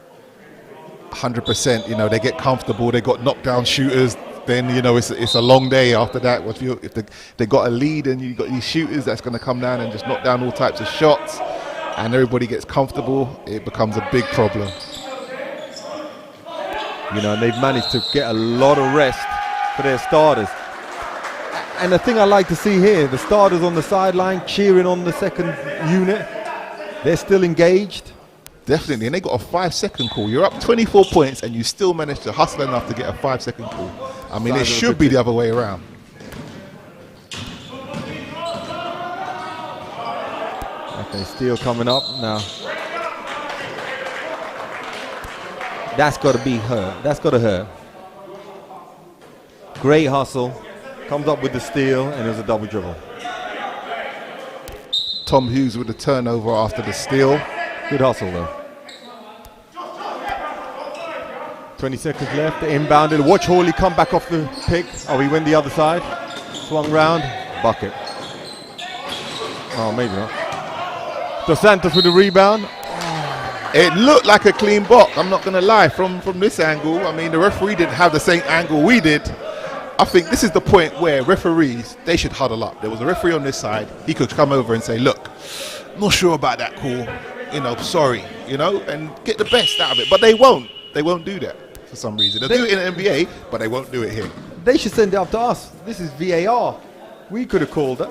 100%. They get comfortable. They got knockdown shooters. Then it's a long day after that. If they got a lead and you got these shooters that's going to come down and just knock down all types of shots, and everybody gets comfortable, it becomes a big problem. And they've managed to get a lot of rest for their starters. And the thing I like to see here, the starters on the sideline cheering on the second unit. They're still engaged. Definitely, and they got a 5-second call. You're up 24 points and you still managed to hustle enough to get a 5-second call. I mean, it should be the other way around. Okay, steal coming up now. That's got to be hurt. That's got to hurt. Great hustle. Comes up with the steal, and it was a double dribble. Tom Hughes with the turnover after the steal. Good hustle, though. 20 seconds left. Inbounded. Watch Hawley come back off the pick. Oh, he went the other side. Swung round. Bucket. Oh, maybe not. Dos Santos with the rebound. It looked like a clean block. I'm not going to lie. From this angle, I mean, the referee didn't have the same angle we did. I think this is the point where referees, they should huddle up. There was a referee on this side. He could come over and say, look, not sure about that call. Sorry, and get the best out of it. But they won't. They won't do that for some reason. They'll do it in the NBA, but they won't do it here. They should send it up to us. This is VAR. We could have called it.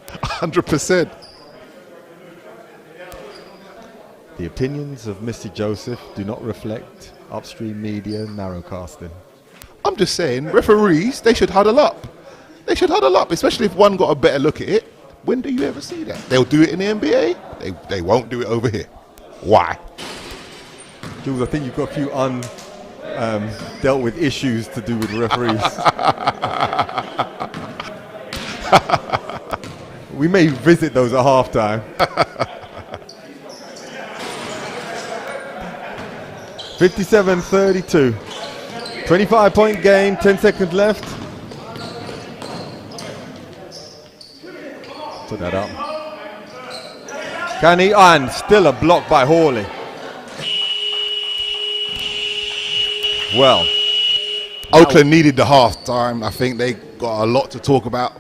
100%. The opinions of Mr. Joseph do not reflect UpStreamedia narrowcasting. I'm just saying, referees, they should huddle up. They should huddle up, especially if one got a better look at it. When do you ever see that? They'll do it in the NBA. They won't do it over here. Why? Jules, I think you've got a few dealt with issues to do with referees. We may visit those at halftime. 57-32. 25-point game, 10 seconds left. Put that up. Can he? And still a block by Hawley. Well, Oakland needed the half-time. I think they got a lot to talk about.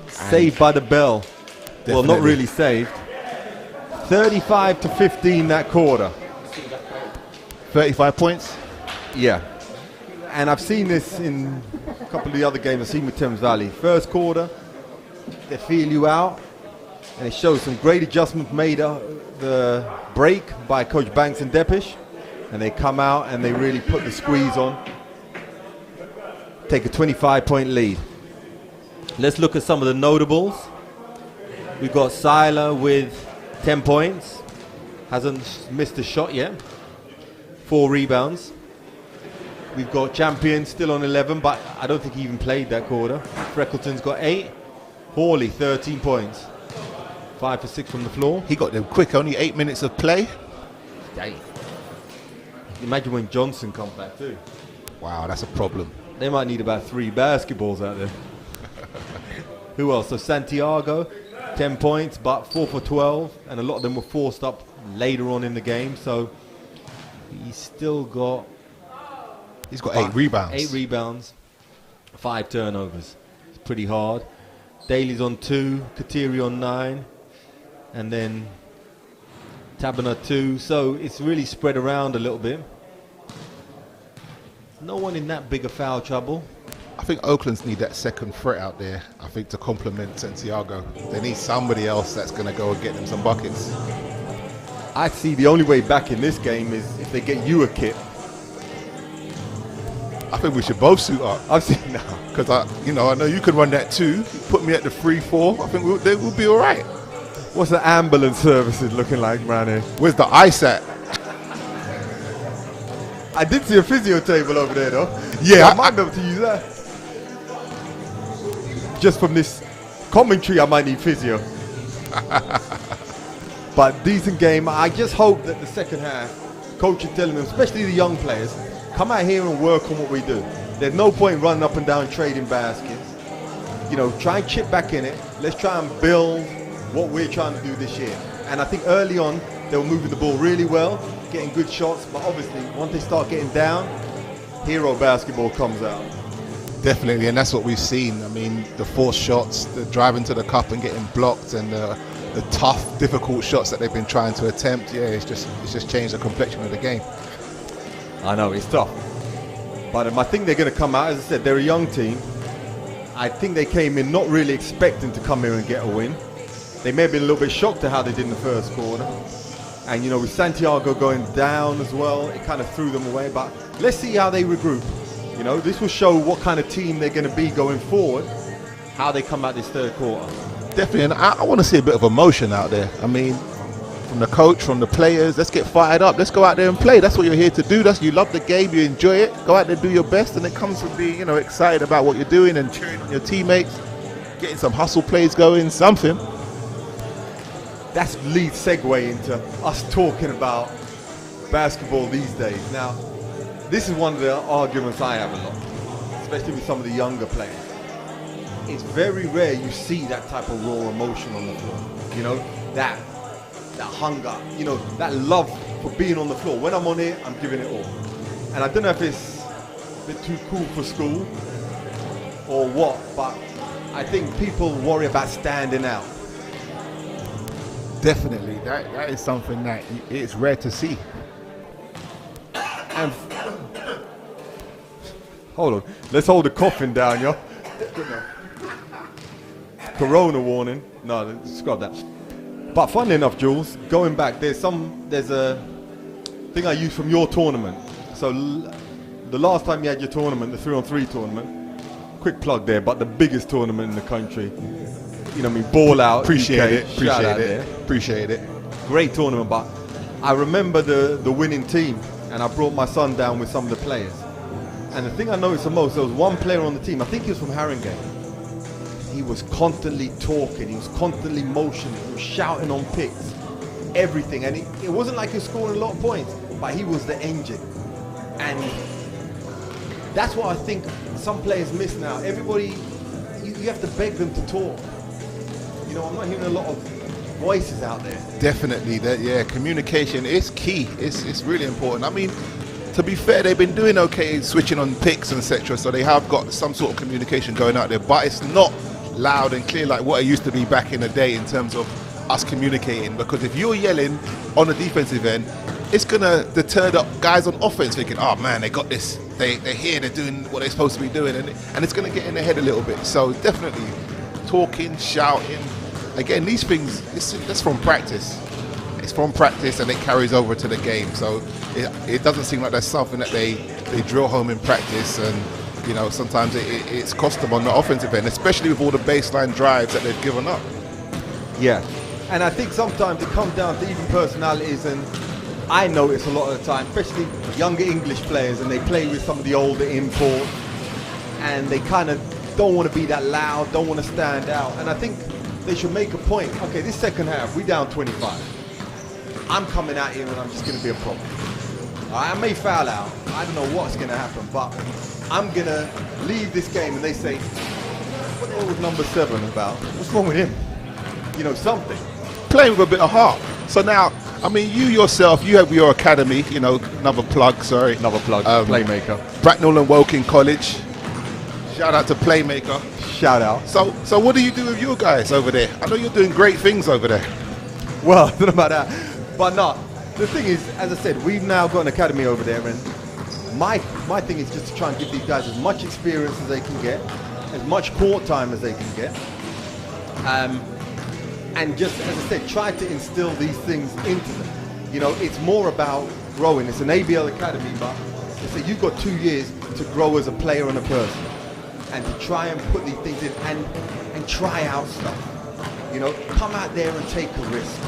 Saved by the bell. Definitely. Well, not really saved. 35-15 that quarter. 35 points? Yeah. And I've seen this in a couple of the other games I've seen with Thames Valley. First quarter, they feel you out. And it shows some great adjustments made the break by Coach Banks and Depish. And they come out and they really put the squeeze on. Take a 25-point lead. Let's look at some of the notables. We've got Seiler with 10 points. Hasn't missed a shot yet. 4 rebounds. We've got Champion still on 11, but I don't think he even played that quarter. Freckleton's got 8. Hawley, 13 points. 5 for 6 from the floor. He got them quick, only 8 minutes of play. Dang. Imagine when Johnson comes back too. Wow, that's a problem. They might need about 3 basketballs out there. Who else? So Santiago, 10 points, but 4 for 12, and a lot of them were forced up later on in the game, so he's still got... He's got 8 rebounds. 8 rebounds, 5 turnovers. It's pretty hard. Daly's on 2, Kateri on 9, and then Tabana 2. So it's really spread around a little bit. No one in that big of foul trouble. I think Oaklands need that second threat out there, I think, to complement Santiago. They need somebody else that's going to go and get them some buckets. I see the only way back in this game is if they get you a kit. I think we should both suit up. I've seen now. Because I know you can run that too. You put me at the 3-4. I think we'll be all right. What's the ambulance services looking like around here? Where's the ice at? I did see a physio table over there though. Yeah, I might be able to use that. just from this commentary, I might need physio. But decent game. I just hope that the second half, coach is telling them, especially the young players, come out here and work on what we do. There's no point running up and down trading baskets. You know, try and chip back in it. Let's try and build what we're trying to do this year. And I think early on, they were moving the ball really well, getting good shots. But obviously, once they start getting down, hero basketball comes out. Definitely, and that's what we've seen. I mean, the forced shots, the driving to the cup and getting blocked, and the tough, difficult shots that they've been trying to attempt. Yeah, it's just changed the complexion of the game. I know, it's tough. But I think they're going to come out. As I said, they're a young team. I think they came in not really expecting to come here and get a win. They may have been a little bit shocked at how they did in the first quarter. And, you know, with Santiago going down as well, it kind of threw them away. But let's see how they regroup. You know, this will show what kind of team they're going to be going forward, how they come out this third quarter. Definitely, and I want to see a bit of emotion out there. I mean, from the coach, from the players, let's get fired up. Let's go out there and play. That's what you're here to do. You love the game, you enjoy it. Go out there, do your best, and it comes from being, you know, excited about what you're doing and cheering on your teammates, getting some hustle plays going, something. That's lead segue into us talking about basketball these days. Now, this is one of the arguments I have a lot, especially with some of the younger players. It's very rare you see that type of raw emotion on the floor. You know, that hunger, you know, that love for being on the floor. When I'm on it, I'm giving it all. And I don't know if it's a bit too cool for school or what, but I think people worry about standing out. Definitely, that is something that it's rare to see. And hold on, let's hold the coffin down, yo. Corona warning. No, scrub that. But funnily enough, Jules, going back, there's a thing I used from your tournament. So the last time you had your tournament, the 3-on-3 tournament, quick plug there, but the biggest tournament in the country. You know what I mean? Ball out. Appreciate UK, it. Appreciate it. Great tournament, but I remember the winning team, and I brought my son down with some of the players. And the thing I noticed the most, there was one player on the team, I think he was from Haringey. He was constantly talking, he was constantly motioning, he was shouting on picks, everything. And it wasn't like he was scoring a lot of points, but he was the engine. And that's what I think some players miss now. Everybody, you have to beg them to talk. You know, I'm not hearing a lot of voices out there. Definitely, communication is key. It's really important. I mean, to be fair, they've been doing okay switching on picks and etc. So they have got some sort of communication going out there, but it's not loud and clear like what it used to be back in the day in terms of us communicating. Because if you're yelling on the defensive end, it's gonna deter the guys on offense thinking, oh man, they got this. They're here, they're doing what they're supposed to be doing, and it's gonna get in their head a little bit. So definitely, talking, shouting. Again, these things, that's from practice. It's from practice and it carries over to the game. So it doesn't seem like that's something that they drill home in practice, and you know, sometimes it's cost them on the offensive end, especially with all the baseline drives that they've given up. Yeah, and I think sometimes it comes down to even personalities, and I notice a lot of the time, especially younger English players, and they play with some of the older imports, and they kind of don't want to be that loud, don't want to stand out. And I think they should make a point. Okay, this second half, we down 25. I'm coming out here and I'm just going to be a problem. I may foul out. I don't know what's going to happen, but I'm going to leave this game and they say, what the hell was number 7 about? What's wrong with him? You know, something. Playing with a bit of heart. So now, I mean, you yourself, you have your academy, you know, another plug, Playmaker. Bracknell and Woking College. Shout out to Playmaker. Shout out. So what do you do with your guys over there? I know you're doing great things over there. Well, I don't know about that. But no, the thing is, as I said, we've now got an academy over there, and my thing is just to try and give these guys as much experience as they can get, as much court time as they can get. And just, as I said, try to instill these things into them. You know, it's more about growing. It's an ABL academy, but so you've got 2 years to grow as a player and a person, and to try and put these things in and try out stuff. You know, come out there and take a risk.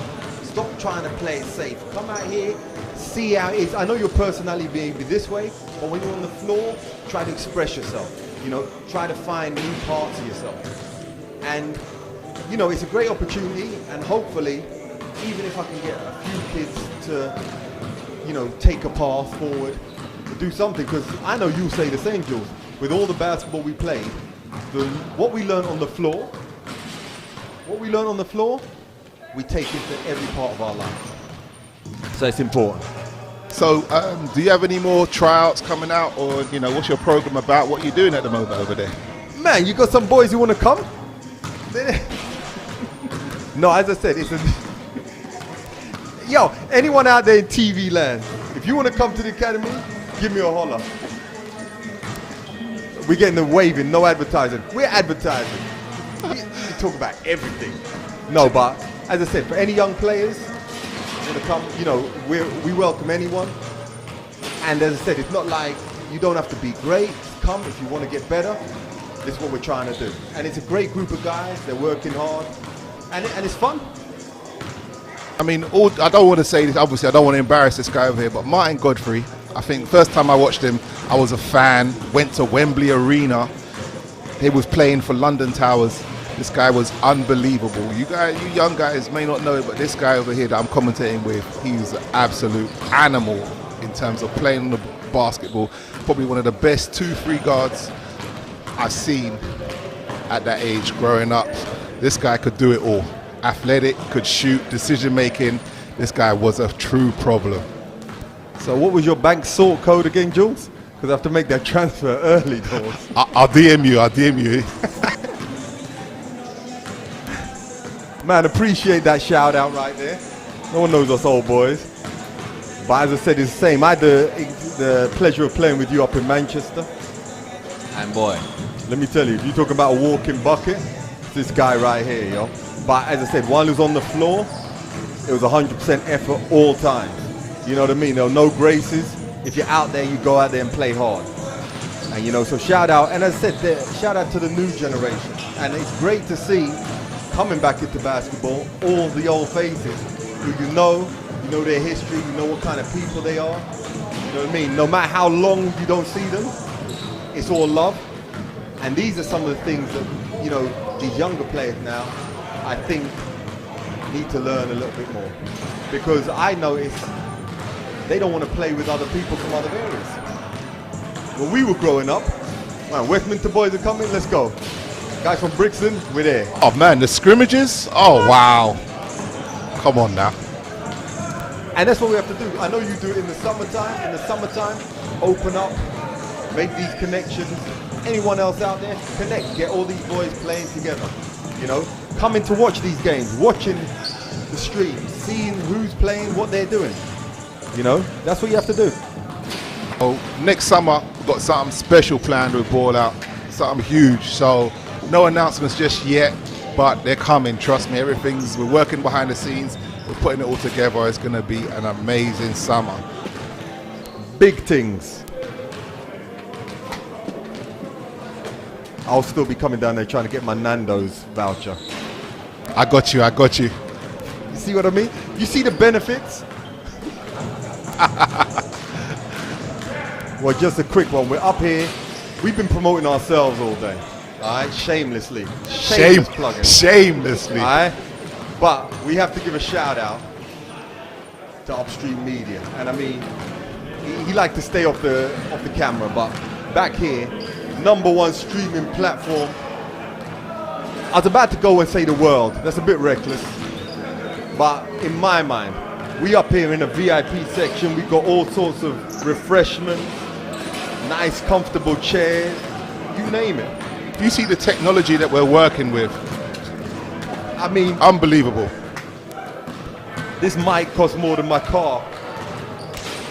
Stop trying to play it safe. Come out here, see how it is. I know your personality may be this way, but when you're on the floor, try to express yourself. You know, try to find new parts of yourself. And, you know, it's a great opportunity, and hopefully, even if I can get a few kids to, you know, take a path forward, to do something, because I know you say the same, Jules. With all the basketball we played, what we learn on the floor, we take into every part of our life. So it's important. So, do you have any more tryouts coming out, or you know, what's your program about? What are you doing at the moment over there? Man, you got some boys who want to come? No, as I said, it's a... Yo, anyone out there in TV land, if you want to come to the academy, give me a holler. We're getting the waving, no advertising. We're advertising. We talk about everything. No, but as I said, for any young players who want to come, you know, we welcome anyone. And as I said, it's not like you don't have to be great. Come if you want to get better. This is what we're trying to do. And it's a great group of guys. They're working hard. And it's fun. I mean, I don't want to say this, obviously I don't want to embarrass this guy over here, but Martin Gottfried, I think first time I watched him, I was a fan, went to Wembley Arena. He was playing for London Towers. This guy was unbelievable. You young guys may not know it, but this guy over here that I'm commentating with, he's an absolute animal in terms of playing on the basketball. Probably one of the best 2-3 guards I've seen at that age growing up. This guy could do it all. Athletic, could shoot, decision making. This guy was a true problem. So what was your bank sort code again, Jules? Because I have to make that transfer early, doors. I'll DM you. Man, appreciate that shout out right there. No one knows us old boys. But as I said, it's the same. I had the pleasure of playing with you up in Manchester. And boy, let me tell you, if you're talking about a walking bucket, it's this guy right here, yo. But as I said, while he was on the floor, it was 100% effort all times. You know what I mean? There were no graces. If you're out there, you go out there and play hard. And you know, so shout out. And as I said, shout out to the new generation. And it's great to see, coming back into basketball, all the old faces who you know their history, you know what kind of people they are. You know what I mean? No matter how long you don't see them, it's all love. And these are some of the things that, you know, these younger players now, I think, need to learn a little bit more. Because I notice they don't want to play with other people from other areas. When we were growing up, man, Westminster boys are coming, let's go. Guys from Brixton, we're there. Oh man, the scrimmages? Oh wow. Come on now. And that's what we have to do. I know you do it in the summertime. In the summertime, open up, make these connections. Anyone else out there, connect, get all these boys playing together. You know, coming to watch these games, watching the stream, seeing who's playing, what they're doing. You know, that's what you have to do. Oh, next summer, we've got something special planned with Ball Out, something huge. So no announcements just yet, but they're coming, trust me. We're working behind the scenes. We're putting it all together. It's going to be an amazing summer. Big things. I'll still be coming down there trying to get my Nando's voucher. I got you. You see what I mean? You see the benefits? Well, just a quick one. We're up here. We've been promoting ourselves all day. All right? Shamelessly. Shamelessly. All right? But we have to give a shout out to UpStreamedia. And I mean, he liked to stay off the camera, but back here, #1 streaming platform. I was about to go and say the world. That's a bit reckless. But in my mind, we up here in the VIP section. We've got all sorts of refreshments, nice comfortable chairs, you name it. You see the technology that we're working with. I mean, unbelievable. This mic costs more than my car.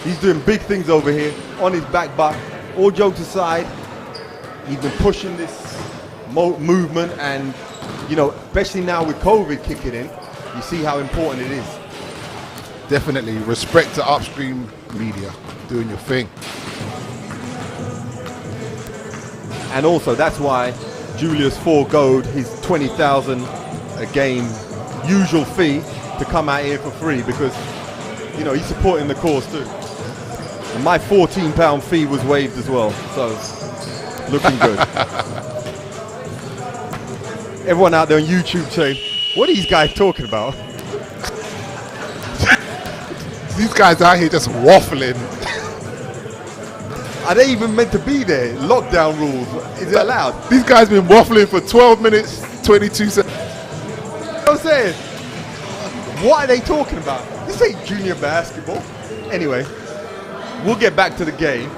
He's doing big things over here on his back, but all jokes aside, he's been pushing this movement, and you know, especially now with COVID kicking in, you see how important it is. Definitely. Respect to UpStreamedia, doing your thing. And also, that's why Julius foregoed his 20,000 a game usual fee to come out here for free, because, you know, he's supporting the cause too. And my £14 fee was waived as well, so looking good. Everyone out there on YouTube saying, what are these guys talking about? These guys out here just waffling. Are they even meant to be there? Lockdown rules. Is it allowed? These guys been waffling for 12 minutes, 22 seconds. You know what I'm saying? What are they talking about? This ain't junior basketball. Anyway, we'll get back to the game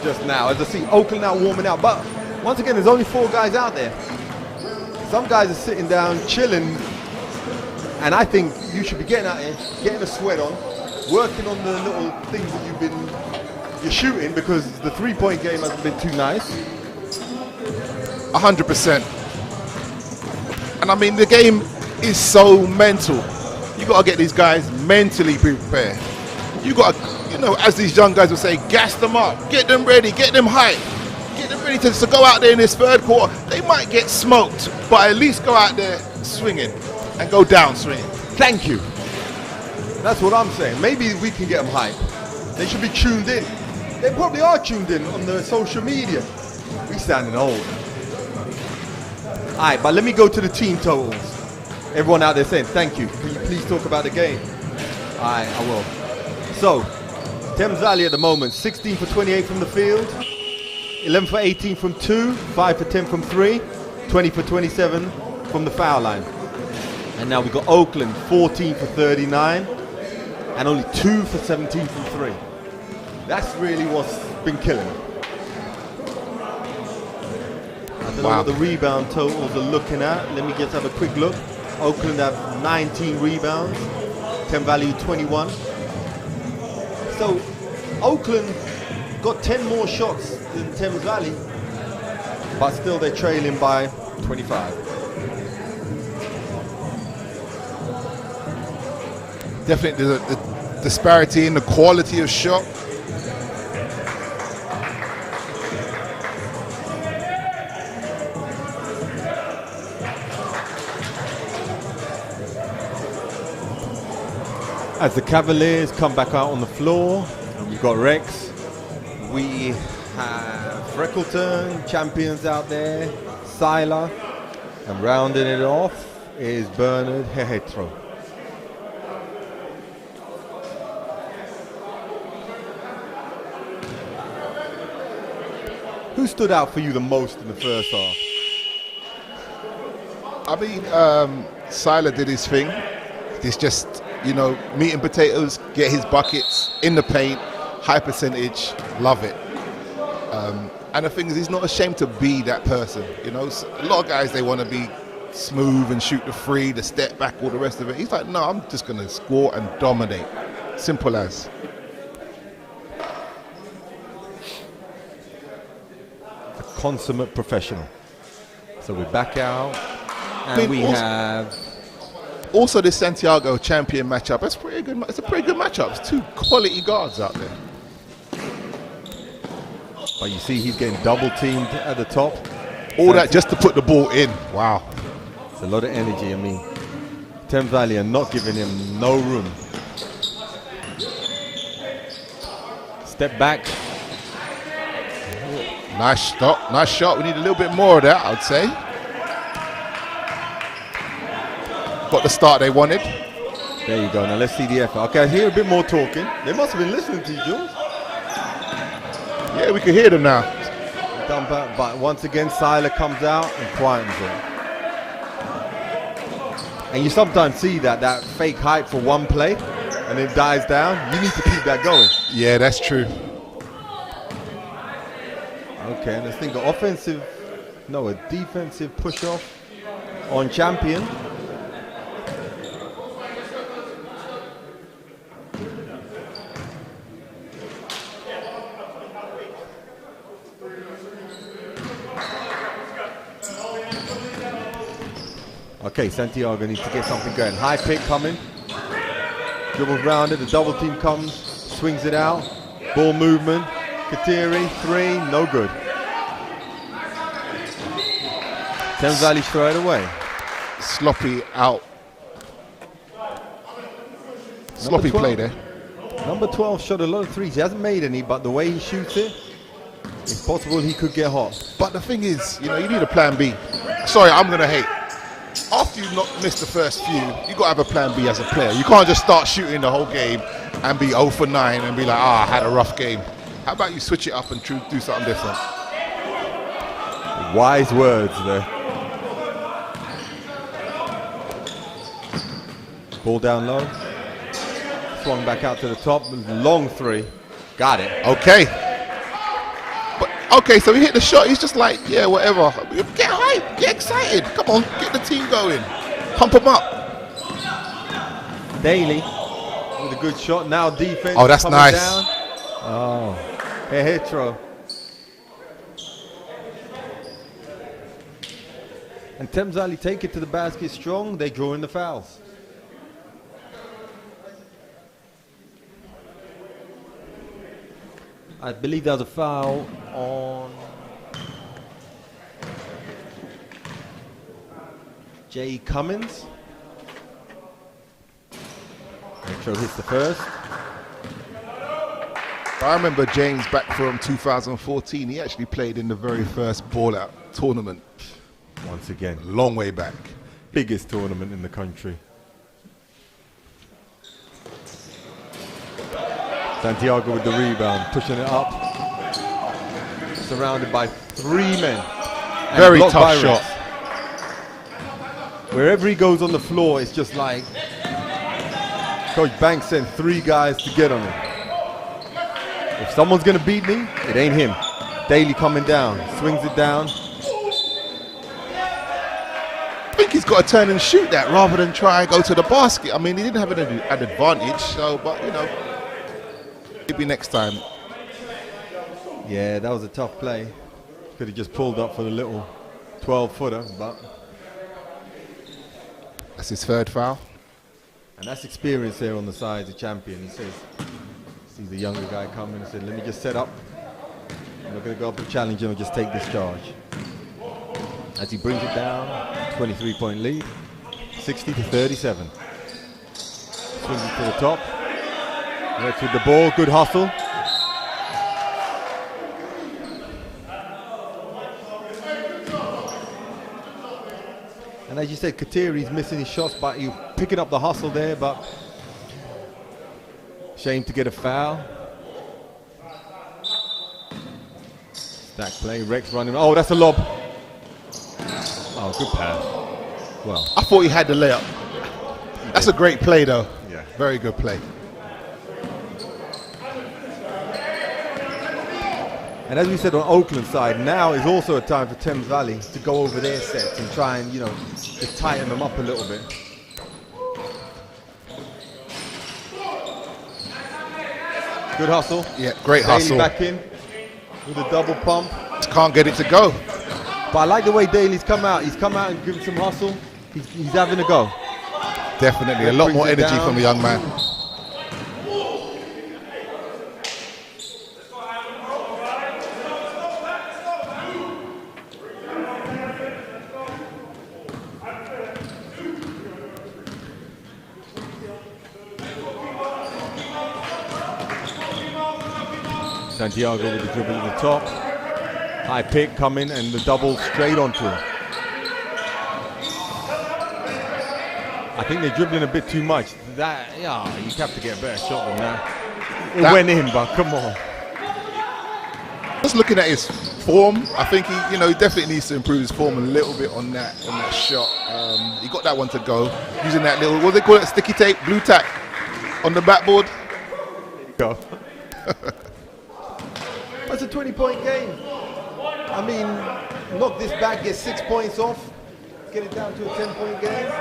just now as I see Oakland out warming out. But once again, there's only 4 guys out there. Some guys are sitting down, chilling. And I think you should be getting out here, getting a sweat on, working on the little things that you're shooting, because the 3-point game hasn't been too nice. 100%. And I mean, the game is so mental. You got to get these guys mentally prepared. You got to, you know, as these young guys will say, gas them up, get them ready, get them hyped, get them ready to go out there in this third quarter. They might get smoked, but at least go out there swinging and go down swinging. Thank you. That's what I'm saying. Maybe we can get them hyped. They should be tuned in. They probably are tuned in on the social media. We sounding old. All right, but let me go to the team totals. Everyone out there saying, thank you. Can you please talk about the game? All right, I will. So, Thames Valley at the moment, 16 for 28 from the field, 11 for 18 from 2, 5 for 10 from 3, 20 for 27 from the foul line. And now we've got Oakland, 14 for 39, and only 2 for 17 from 3. That's really what's been killing them. I don't know what the rebound totals are looking at. Let me just have a quick look. Oakland have 19 rebounds, Thames Valley 21. So Oakland got 10 more shots than Thames Valley, but still they're trailing by 25. Definitely the disparity in the quality of shot. As the Cavaliers come back out on the floor, we've got Rex, we have Freckleton, champions out there, Sila, and rounding it off is Bernard Hehetro. Who stood out for you the most in the first half? I mean, Sila did his thing. It's just, you know, meat and potatoes, get his buckets in the paint, high percentage, love it. And the thing is, he's not ashamed to be that person. You know, a lot of guys, they want to be smooth and shoot the free, the step back, all the rest of it. He's like, no, I'm just going to score and dominate. Simple as. A consummate professional. So we're back out, and we have... Also, this Santiago champion matchup, that's pretty good. It's a pretty good matchup. It's 2 quality guards out there. But you see, he's getting double teamed at the top. All that just to put the ball in. Wow. It's a lot of energy. I mean, Thames Valley are not giving him no room. Step back. Nice stop. Nice shot. We need a little bit more of that, I'd say. Got the start they wanted. There you go. Now let's see the effort. Okay, I hear a bit more talking. They must have been listening to you, Jules. Yeah, we can hear them now. Dump out, but once again, Sila comes out and quietens it. And you sometimes see that fake hype for one play, and it dies down. You need to keep that going. Yeah, that's true. Okay, let's think of a defensive push-off on champion. Okay, Santiago needs to get something going. High pick coming. Dribbles round it, the double team comes, swings it out. Ball movement. Katiri, 3, no good. Thames Valley throw it away. Sloppy out. Sloppy play there. Number 12 shot a lot of threes. He hasn't made any, but the way he shoots it, it's possible he could get hot. But the thing is, you know, you need a plan B. Sorry, I'm going to hate. after you've not missed the first few, you got to have a plan B as a player. You can't just start shooting the whole game and be 0 for 9 and be like, I had a rough game. How about you switch it up and do something different? Wise words there. Ball down low. Swung back out to the top. Long three. Got it. Okay. But okay, so he hit the shot. He's just like, yeah, whatever. Get hype. Get excited. Come on. Get the team going. Pump them up. Daly with a good shot. Now defense. Oh, that's nice. Down. Oh. Head throw. And Thames Valley take it to the basket strong. They draw in the fouls. I believe there was a foul on Jay Cummins. Metro hits the first. I remember James back from 2014. He actually played in the very first ball-out tournament. Once again, long way back. Biggest tournament in the country. Santiago with the rebound, pushing it up. Surrounded by 3 men. Very tough shot. Wherever he goes on the floor, it's just like Coach Banks sent 3 guys to get on him. If someone's going to beat me, it ain't him. Daly coming down, swings it down. I think he's got to turn and shoot that rather than try and go to the basket. I mean, he didn't have an advantage, so, but, you know, maybe next time. Yeah, that was a tough play. Could have just pulled up for the little 12-footer, but... That's his 3rd foul. And that's experience there on the side, the champion. He says, sees the younger guy coming and said, let me just set up. I'm not going to go up and challenge him and just take this charge. As he brings it down, 23-point lead, 60-37. Swings it to the top. Rex with the ball, good hustle. And as you said, Katiri's missing his shots, but he's picking up the hustle there, but shame to get a foul. Stack play, Rex running. Oh, that's a lob. Oh, good pass. Well, I thought he had the layup. That's a great play, though. Yeah. Very good play. And as we said on Oakland side, now is also a time for Thames Valley to go over their sets and try and, you know, just tighten them up a little bit. Good hustle. Yeah, great Daly hustle. Back in with a double pump. Just can't get it to go. But I like the way Daly's come out. He's come out and given some hustle. He's having a go. Definitely, a lot more energy from a young man. Santiago with the dribble at the top. High pick coming and the double straight onto him. I think they're dribbling a bit too much. That, yeah, you have to get a better shot than that. It went in, but come on. Just looking at his form, I think he, you know, he definitely needs to improve his form a little bit on that shot. He got that one to go using that little, what do they call it, sticky tape, blue tack on the backboard. Go. That's a 20-point game. I mean, knock this back, get 6 points off, get it down to a 10-point game.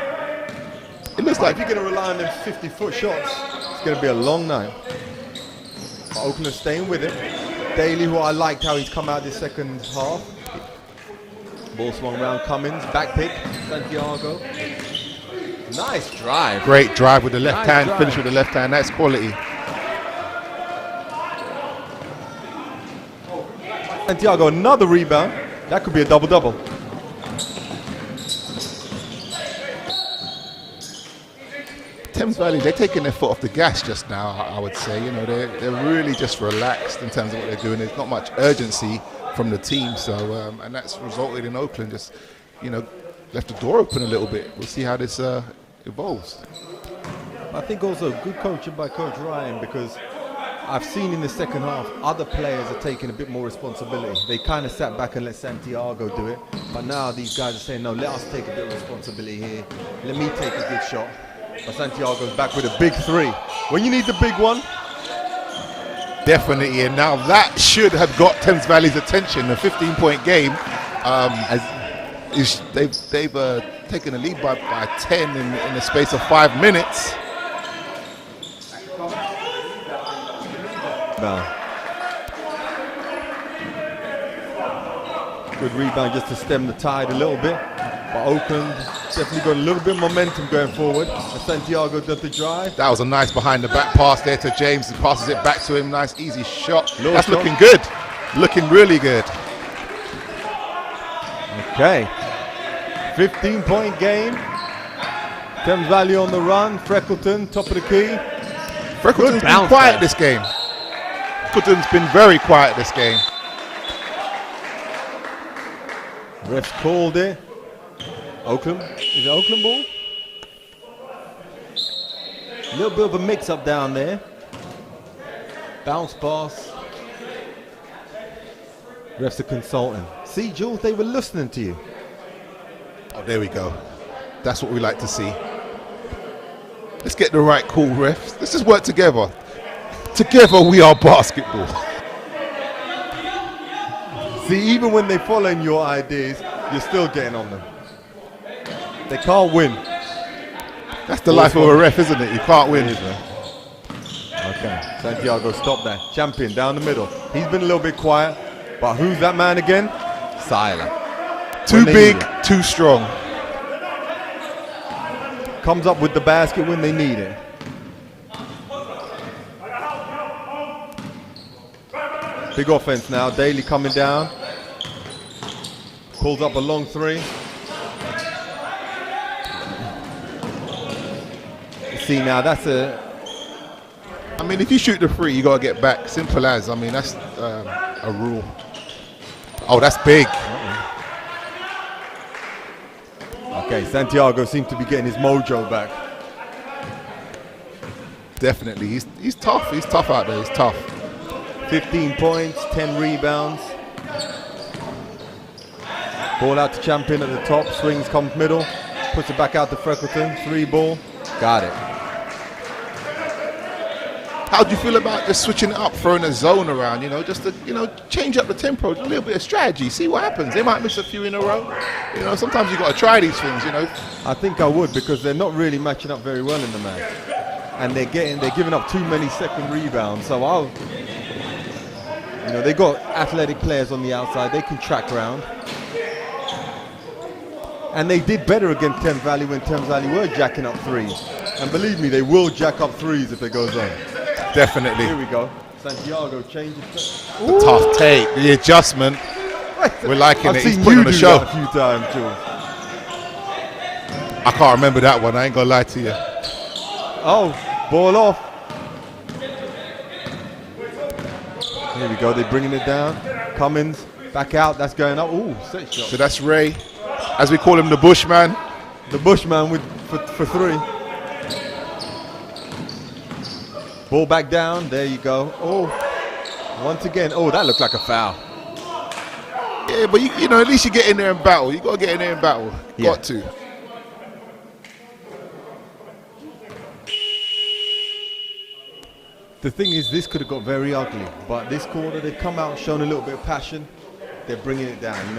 It looks like if you're going to rely on them 50-foot shots, it's going to be a long night. But Oakland staying with it. Daly, who I liked how he's come out this second half. Ball swung around Cummins, back pick, Santiago. Nice drive. Great drive with the left hand, drive. finish with the left hand, that's quality. Santiago, another rebound. That could be a double-double. Thames Valley, they're taking their foot off the gas just now, I would say. You know, they're really just relaxed in terms of what they're doing. There's not much urgency from the team, so and that's resulted in Oakland just, you know, left the door open a little bit. We'll see how this evolves. I think also good coaching by Coach Ryan, because I've seen in the second half other players are taking a bit more responsibility. They kind of sat back and let Santiago do it, but now these guys are saying, no, let us take a bit of responsibility here. Let me take a good shot. But Santiago's back with a big three. When you need the big one. Definitely, and now that should have got Thames Valley's attention. A 15-point game. They've taken a lead by 10 in the space of 5 minutes. Good rebound just to stem the tide a little bit. But Oakland definitely got a little bit of momentum going forward. And Santiago does the drive. That was a nice behind the back pass there to James. He passes it back to him. Nice easy shot. That's looking good. Looking really good. Okay. 15-point game. Thames Valley on the run. Freckleton, top of the key. Freckleton's been quiet this game. Freckleton's been very quiet this game. Refs called it. Oakland. Is it Oakland ball? A little bit of a mix-up down there. Bounce pass. Refs are consulting. See, Jules, they were listening to you. Oh, there we go. That's what we like to see. Let's get the right call, refs. Let's just work together. Together we are basketball. See, even when they're following your ideas, you're still getting on them. They can't win. That's the life of a ref, isn't it? You can't win. Okay, Santiago, stop that. Champion down the middle. He's been a little bit quiet, but who's that man again? Sila. Too big, too strong. Comes up with the basket when they need it. Big offense now. Daly coming down. Pulls up a long three. See now, that's a... I mean, if you shoot the free, you got to get back. Simple as. I mean, that's a rule. Oh, that's big. Okay, Santiago seems to be getting his mojo back. Definitely. He's tough. He's tough out there. He's tough. 15 points, 10 rebounds. Ball out to Champion at the top. Swings, comes middle. Puts it back out to Freckleton. 3 ball. Got it. How do you feel about just switching it up, throwing a zone around, just to, change up the tempo, a little bit of strategy, see what happens. They might miss a few in a row. Sometimes you got to try these things, I think I would, because they're not really matching up very well in the match. And they're giving up too many second rebounds. So they got athletic players on the outside. They can track around. And they did better against Thames Valley when Thames Valley were jacking up threes. And believe me, they will jack up threes if it goes on. Definitely. Here we go. Santiago changes. The tough take, the adjustment. We're liking it. He's putting on the show. I've seen you do that a few times, Jules. I can't remember that one. I ain't gonna lie to you. Oh, ball off. Here we go. They're bringing it down. Cummins back out. That's going up. Ooh, set shot. So that's Ray, as we call him, the Bushman. The Bushman for 3. Ball back down. There you go. Oh, once again. Oh, that looked like a foul. Yeah, but at least you get in there and battle. You got to get in there and battle. Yeah. Got to. The thing is, this could have got very ugly, but this quarter they've come out, shown a little bit of passion. They're bringing it down.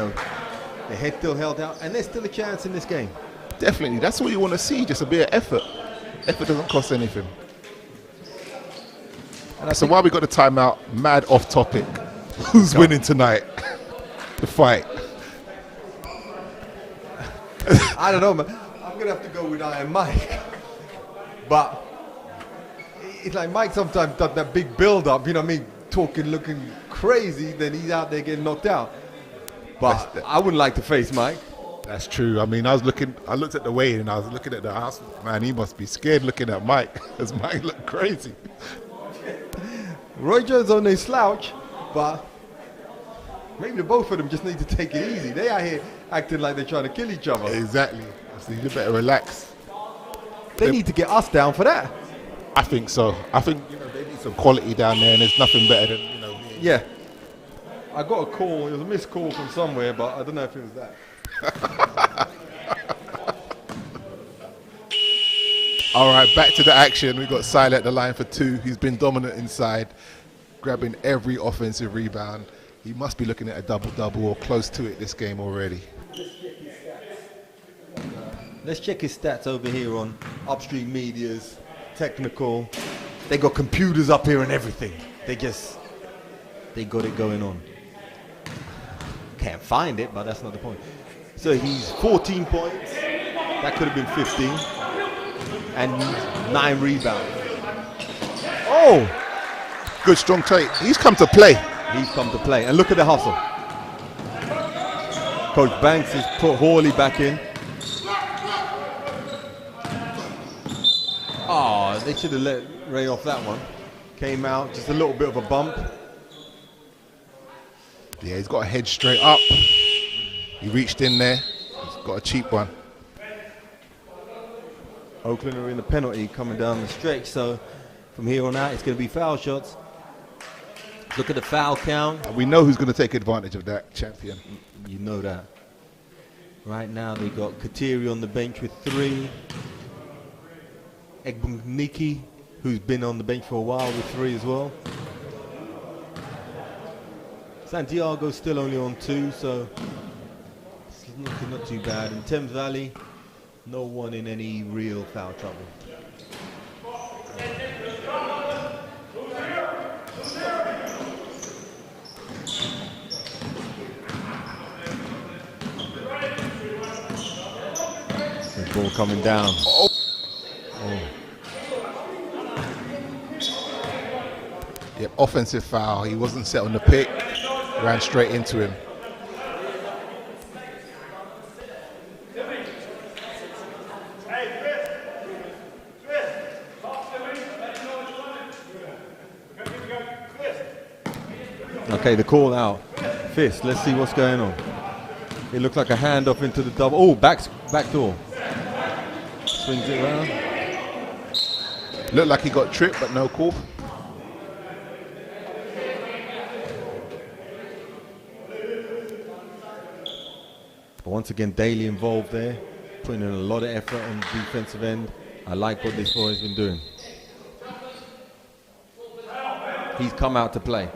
Their head still held out, and there's still a chance in this game. Definitely, that's what you want to see. Just a bit of effort. Effort doesn't cost anything. And so while we got the timeout, mad off topic. Who's winning tonight? The fight. I don't know, man. I'm gonna have to go with Iron Mike, but it's like Mike sometimes does that big build-up. Talking, looking crazy. Then he's out there getting knocked out. But I wouldn't like to face Mike. That's true. I mean, I looked at the weigh-in and I was looking at the house. Man, he must be scared looking at Mike, because Mike looked crazy. Roy Jones on a slouch, but maybe the both of them just need to take it easy. They out here acting like they're trying to kill each other. Exactly. So you better relax. They need to get us down for that. I think so. I think they need some quality down there, and there's nothing better than me. Yeah. I got a call. It was a missed call from somewhere, but I don't know if it was that. All right, back to the action. We've got Sile at the line for 2. He's been dominant inside, grabbing every offensive rebound. He must be looking at a double-double or close to it this game already. Let's check his stats over here on UpStreameMedia's technical. They got computers up here and everything. They got it going on. Can't find it, but that's not the point. So he's 14 points. That could have been 15. And 9 rebounds. Oh! Good strong take. He's come to play. He's come to play. And look at the hustle. Coach Banks has put Hawley back in. Oh, they should have let Ray off that one. Came out, just a little bit of a bump. Yeah, he's got a head straight up. He reached in there. He's got a cheap one. Oakland are in the penalty coming down the stretch, so from here on out, it's going to be foul shots. Look at the foul count. And we know who's going to take advantage of that, champion. You know that. Right now, they got Kateri on the bench with 3. Egbuniki, who's been on the bench for a while, with 3 as well. Santiago's still only on 2, so it's looking not too bad. In Thames Valley, no one in any real foul trouble. The ball coming down. Oh. Yep, offensive foul. He wasn't set on the pick. Ran straight into him. Okay, the call out. Fist, let's see what's going on. It looked like a handoff into the double. Oh, back door. Swings it around. Looked like he got tripped, but no call. But once again, Daly involved there, putting in a lot of effort on the defensive end. I like what this boy's been doing. He's come out to play.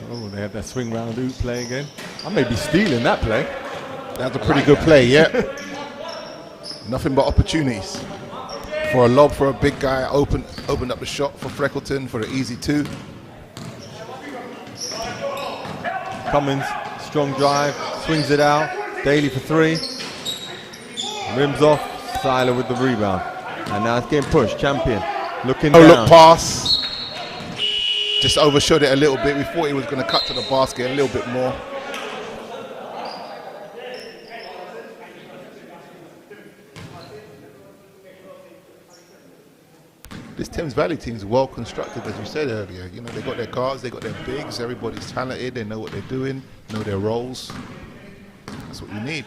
Oh, they had that swing round oop play again. I may be stealing that play. That's a pretty good play, yeah. Nothing but opportunities. For a lob for a big guy, opened up the shot for Freckleton for the easy 2. Cummins, strong drive, swings it out. Daly for 3. Rims off, Siler with the rebound. And now it's getting pushed, champion. Looking down. Look pass. Just overshot it a little bit. We thought he was going to cut to the basket a little bit more. This Thames Valley team is well constructed, as you said earlier. You know, they got their guards, they got their bigs, everybody's talented, they know what they're doing, know their roles. That's what you need.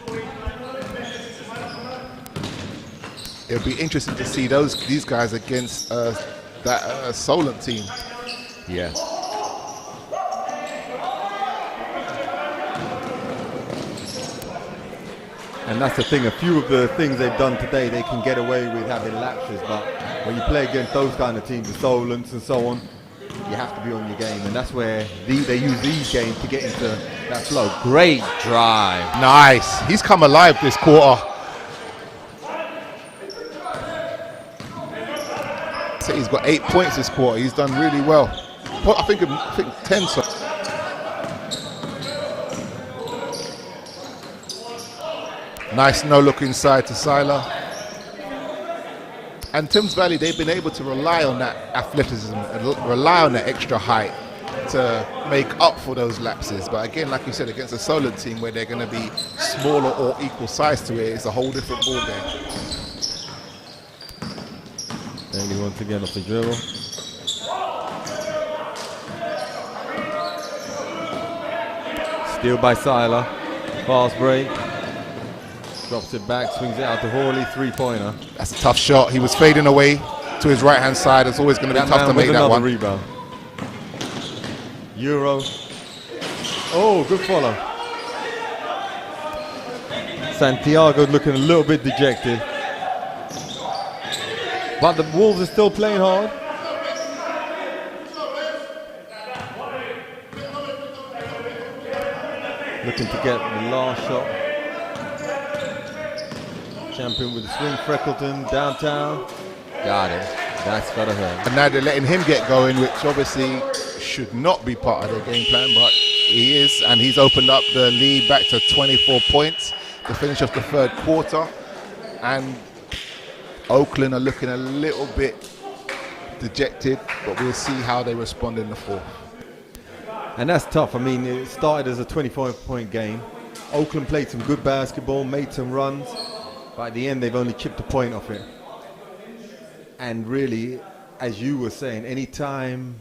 It'll be interesting to see these guys against that Solent team. Yeah. And that's the thing, a few of the things they've done today, they can get away with having lapses, but when you play against those kind of teams, the Solents and so on, you have to be on your game, and that's where they use these games to get into that flow. Great drive. Nice. He's come alive this quarter. So he's got 8 points this quarter. He's done really well. I think 10. So. Nice no look inside to Siler. And Thames Valley, they've been able to rely on that athleticism and rely on that extra height to make up for those lapses. But again, like you said, against a Solent team where they're going to be smaller or equal size to it, it's a whole different ball game. Daly once again off the dribble. Steal by Seiler. Fast break. Drops it back, swings it out to Hawley, three-pointer. That's a tough shot. He was fading away to his right-hand side. It's always going to be tough to make that one. Rebound. Euro. Oh, good follow. Santiago looking a little bit dejected. But the Wolves are still playing hard. Looking to get the last shot. Champion with the swing, Freckleton, downtown. Got it. That's got to hurt. And now they're letting him get going, which obviously should not be part of their game plan, but he is. And he's opened up the lead back to 24 points to finish off the third quarter. And Oakland are looking a little bit dejected, but we'll see how they respond in the fourth. And that's tough. I mean, it started as a 24-point game. Oakland played some good basketball, made some runs. But at the end, they've only chipped a point off it. And really, as you were saying, anytime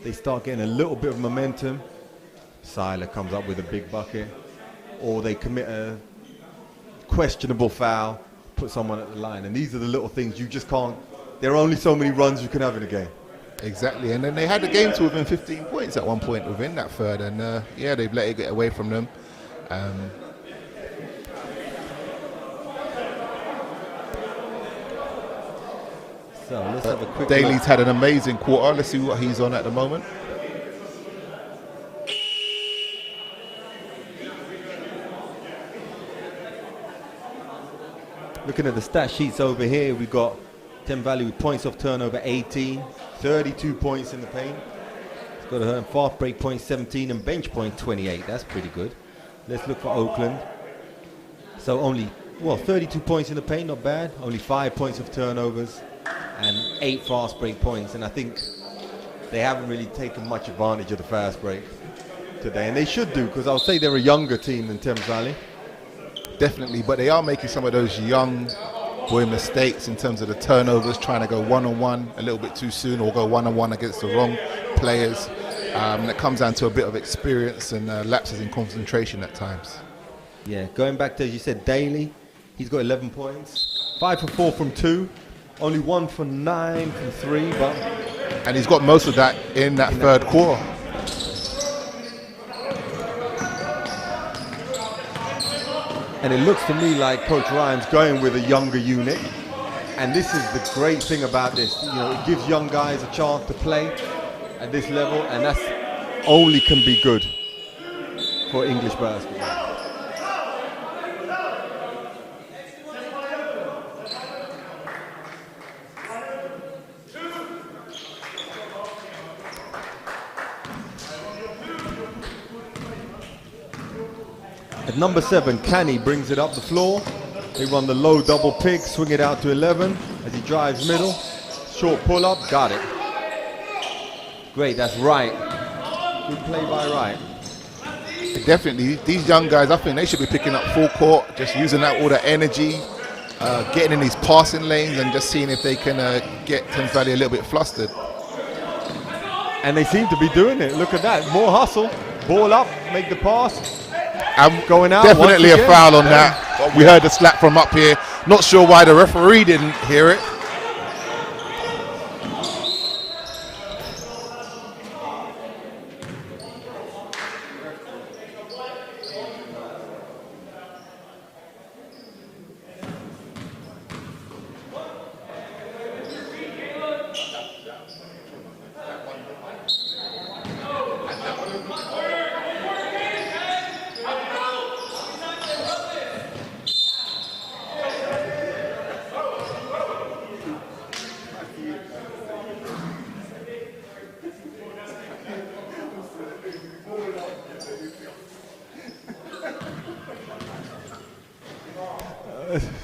they start getting a little bit of momentum, Seiler comes up with a big bucket, or they commit a questionable foul, put someone at the line. And these are the little things you just can't, there are only so many runs you can have in a game. Exactly, and then they had the game to within 15 points at one point within that third, and yeah, they've let it get away from them. So let's have a quick Daly's look. had an amazing quarter. Let's see what he's on at the moment. Looking at the stat sheets over here, we've got Thames Valley with points off turnover 18, 32 points in the paint. It's got to hurt. Fast break point 17 and bench point 28. That's pretty good. Let's look for Oakland. So only, 32 points in the paint, not bad. Only 5 points of turnovers and 8 fast break points. And I think they haven't really taken much advantage of the fast break today. And they should do, because I'll say they're a younger team than Thames Valley. Definitely, but they are making some of those young boy mistakes in terms of the turnovers, trying to go one-on-one a little bit too soon or go one-on-one against the wrong players. And it comes down to a bit of experience and lapses in concentration at times. Yeah, going back to, as you said, Daly, he's got 11 points. 5 for 4 from 2. Only 1 for 9 from 3, but... And he's got most of that in that third quarter. And it looks to me like Coach Ryan's going with a younger unit. And this is the great thing about this. You know, it gives young guys a chance to play at this level, and that's only can be good for English basketball. At number 7, Canny brings it up the floor. They run the low double pick, swing it out to 11 as he drives middle. Short pull up, got it. Great, that's Wright. Good play by Wright. Definitely, these young guys, I think they should be picking up full court, just using that all the energy, getting in these passing lanes and just seeing if they can get Thames Valley a little bit flustered. And they seem to be doing it. Look at that, more hustle. Ball up, make the pass. I'm going out. Definitely a foul on that. We heard the slap from up here. Not sure why the referee didn't hear it.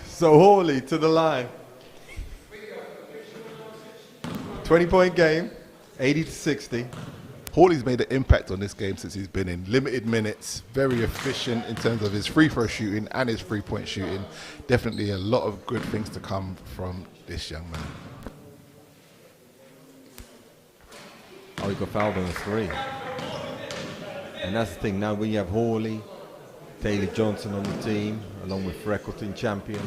So Hawley to the line. 20-point game, 80-60. Hawley's made an impact on this game since he's been in. Limited minutes, very efficient in terms of his free throw shooting and his 3-point shooting. Definitely a lot of good things to come from this young man. Oh, he got fouled on a 3. And that's the thing, now when you have Hawley, Taylor Johnson on the team, along with Freckleton Champion,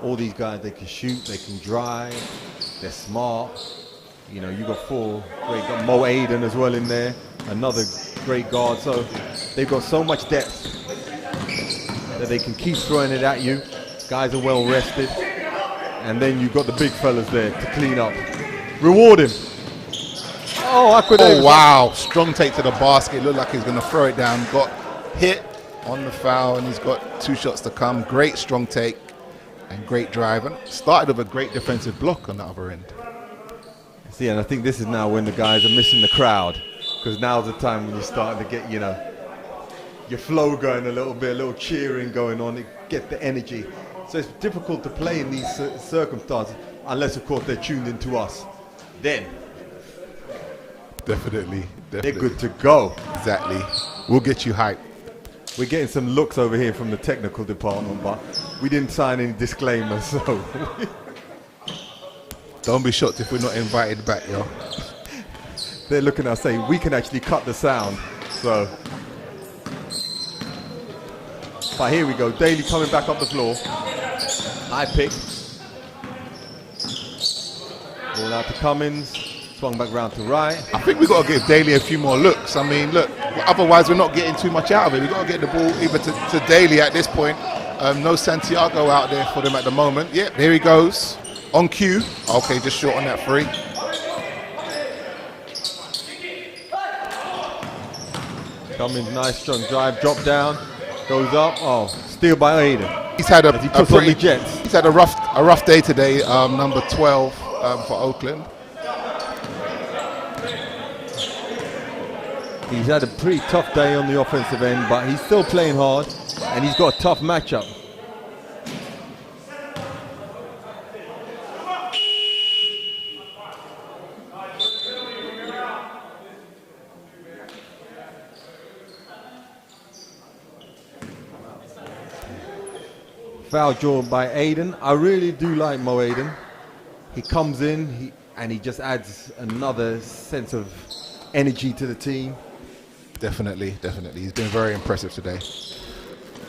all these guys, they can shoot, they can drive, they're smart. You know, you got 4 great guys, Mo Aiden as well in there, another great guard. So they've got so much depth that they can keep throwing it at you. Guys are well rested. And then you've got the big fellas there to clean up. Reward him. Oh, wow. Strong take to the basket. Looked like he's going to throw it down. Got hit on the foul, and he's got 2 shots to come. Great strong take and great drive. And started with a great defensive block on the other end. See, and I think this is now when the guys are missing the crowd, because now's the time when you're starting to get, you know, your flow going a little bit, a little cheering going on, get the energy. So it's difficult to play in these circumstances, unless, of course, they're tuned into us. Then Definitely. they're good to go. Exactly. We'll get you hyped. We're getting some looks over here from the technical department, but we didn't sign any disclaimers, so... Don't be shocked if we're not invited back, yo. They're looking at us saying, we can actually cut the sound, so... But here we go, Daly coming back up the floor. High pick. Ball out to Cummins. Swung back round to right. I think we've got to give Daly a few more looks. I mean, look, otherwise we're not getting too much out of it. We've got to get the ball either to Daly at this point. No Santiago out there for them at the moment. Yep, there he goes. On cue. Okay, just short on that 3. Cummins, nice strong drive, drop down, goes up. Oh, steal by Aiden. He's had Jets. He's had a rough day today. Number 12 for Oakland. He's had a pretty tough day on the offensive end, but he's still playing hard, and he's got a tough matchup. Foul drawn by Aiden. I really do like Mo Aiden. He comes in and he just adds another sense of energy to the team. Definitely. He's been very impressive today.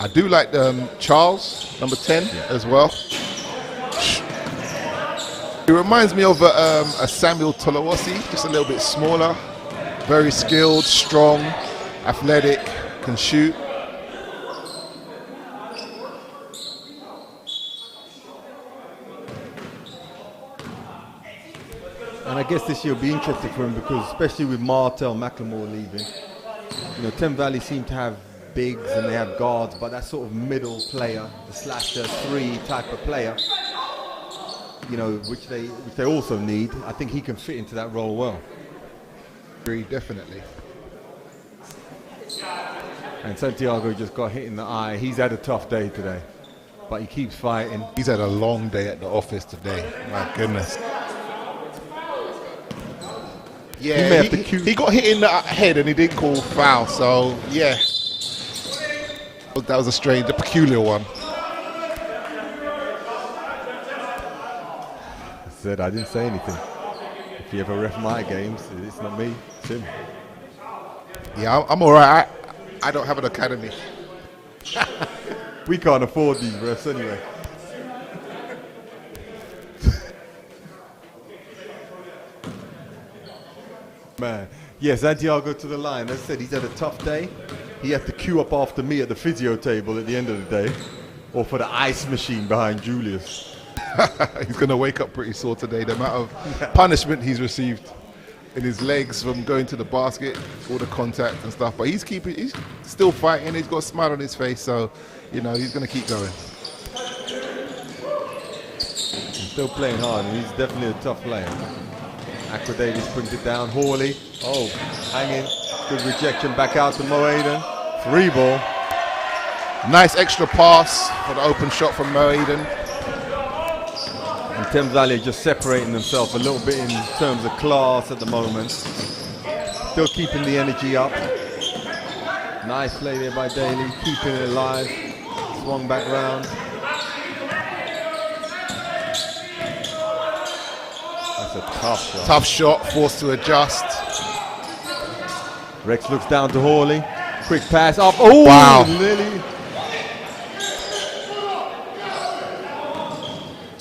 I do like Charles, number 10, as well. He reminds me of a Samuel Tolawasi, just a little bit smaller, very skilled, strong, athletic, can shoot. And I guess this year will be interesting for him because, especially with Martel McLemore leaving, you know, Thames Valley seem to have bigs and they have guards, but that sort of middle player, the slasher 3 type of player, you know, which they also need. I think he can fit into that role well. Definitely. And Santiago just got hit in the eye. He's had a tough day today, but he keeps fighting. He's had a long day at the office today. My goodness. Yeah, he got hit in the head and he didn't call foul, so yeah. That was a peculiar one. I said I didn't say anything. If you ever ref my games, it's not me, it's him. Yeah, I'm all right. I don't have an academy. We can't afford these refs anyway. Man, yeah, Santiago to the line. As I said, he's had a tough day. He had to queue up after me at the physio table at the end of the day, or for the ice machine behind Julius. He's going to wake up pretty sore today. The amount of punishment he's received in his legs from going to the basket, all the contact and stuff. But he's still fighting. He's got a smile on his face, so you know he's going to keep going. He's still playing hard, and he's definitely a tough player. Acrodatis brings it down. Hawley, hanging. Good rejection back out to Mo Aiden. 3 ball. Nice extra pass for the open shot from Mo Aiden. And Thames Valley just separating themselves a little bit in terms of class at the moment. still keeping the energy up. Nice play there by Daly, keeping it alive. Swung back round. That's a tough shot. Tough shot, forced to adjust. Rex looks down to Hawley. Quick pass up. Oh, wow. Lily.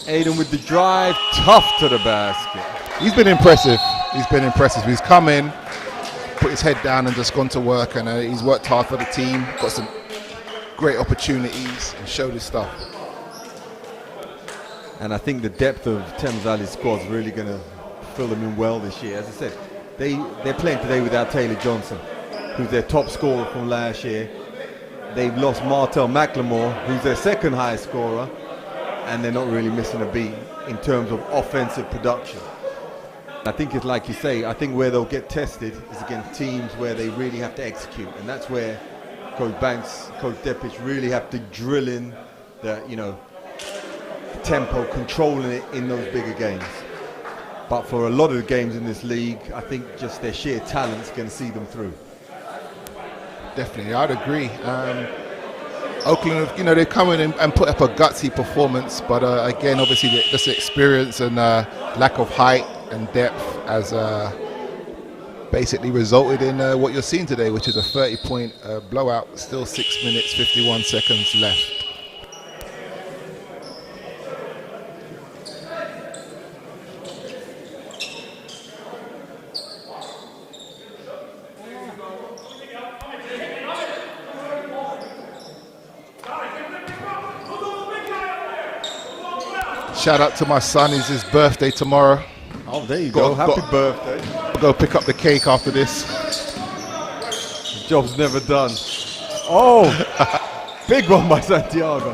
Aiden with the drive. Tough to the basket. He's been impressive. He's come in, put his head down and just gone to work, and he's worked hard for the team, got some great opportunities and showed his stuff. And I think the depth of Thames Valley's squad is really going to fill them in well this year. As I said, they're playing today without Taylor Johnson, who's their top scorer from last year. They've lost Martel McLemore, who's their second highest scorer, and they're not really missing a beat in terms of offensive production. I think it's like you say, I think where they'll get tested is against teams where they really have to execute, and that's where Coach Banks, Coach Deppich really have to drill in the, tempo, controlling it in those bigger games. But for a lot of the games in this league, I think just their sheer talent's going to see them through. Definitely, I'd agree. Oakland, they've come in and put up a gutsy performance, but again, obviously, just experience and lack of height and depth has basically resulted in what you're seeing today, which is a 30-point blowout. Still 6 minutes, 51 seconds left. Shout out to my son, it's his birthday tomorrow. Oh, there you go. Happy birthday. I'll go pick up the cake after this. The job's never done. Oh, big one by Santiago.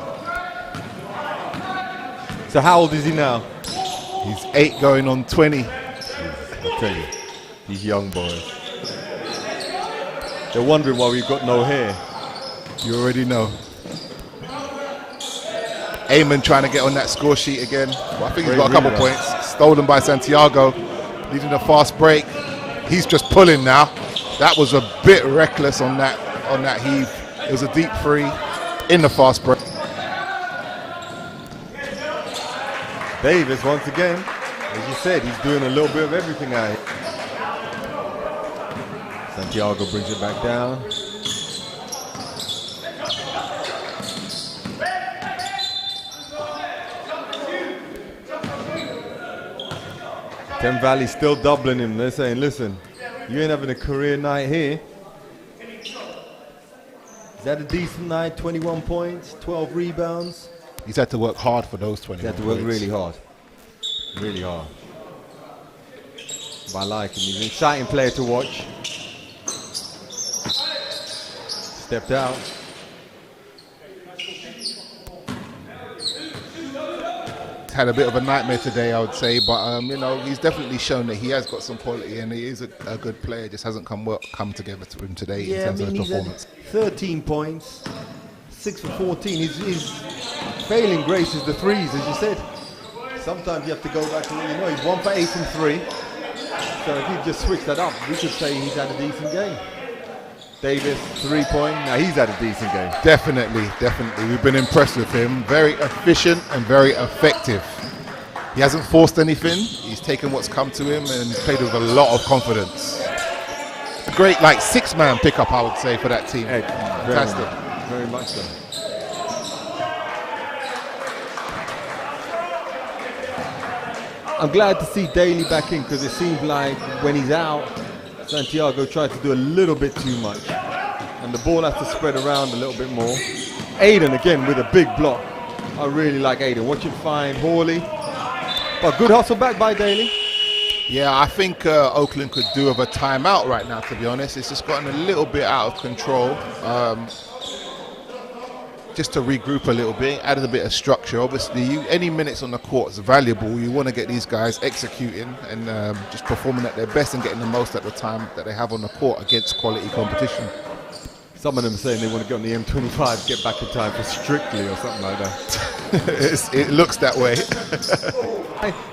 So how old is he now? He's 8 going on 20. I'll tell you, these young boys. They're wondering why we've got no hair. You already know. Eamon trying to get on that score sheet again. Well, I think he's got a couple points. Stolen by Santiago, leading a fast break. He's just pulling now. That was a bit reckless on that heave. It was a deep three in the fast break. Davis once again, as you said, he's doing a little bit of everything out here. Santiago brings it back down. Thames Valley still doubling him. They're saying, listen, you ain't having a career night here. Is that a decent night? 21 points, 12 rebounds. He's had to work hard for those 20 He's had to work really hard. Really hard. But I like him. He's an exciting player to watch. Stepped out. Had a bit of a nightmare today, I would say, but he's definitely shown that he has got some quality and he is a good player. Just hasn't come together to him today in terms of the performance. 13 points, 6 for 14. His failing grace is the threes, as you said. Sometimes you have to go back and he's 1 for 8 from 3. So if you just switch that up, we could say he's had a decent game. Davis, 3-point. Now he's had a decent game. Definitely. We've been impressed with him. Very efficient and very effective. He hasn't forced anything. He's taken what's come to him and played with a lot of confidence. A great, six-man pickup, I would say, for that team. Fantastic. Very much so. I'm glad to see Daly back in because it seems like when he's out, Santiago tried to do a little bit too much. And the ball has to spread around a little bit more. Aiden again with a big block. I really like Aiden. Watch him find Hawley. But good hustle back by Daly. Yeah, I think Oakland could do with a timeout right now, to be honest. It's just gotten a little bit out of control. Just to regroup a little bit, added a bit of structure. Obviously, any minutes on the court is valuable. You want to get these guys executing and just performing at their best and getting the most at the time that they have on the court against quality competition. Some of them saying they want to get on the M25, get back in time for Strictly or something like that. It looks that way.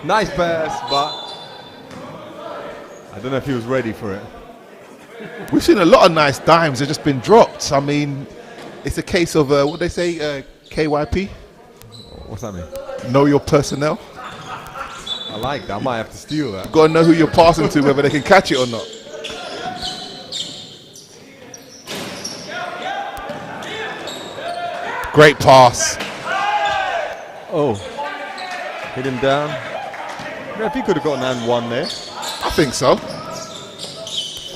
Nice pass, but I don't know if he was ready for it. We've seen a lot of nice dimes. They've just been dropped. I mean, it's a case of, what they say, KYP? What's that mean? Know your personnel. I like that. I might have to steal that. Got to know who you're passing to, whether they can catch it or not. Great pass. Oh. Hit him down. Yeah, if he could have gotten an and one there. I think so.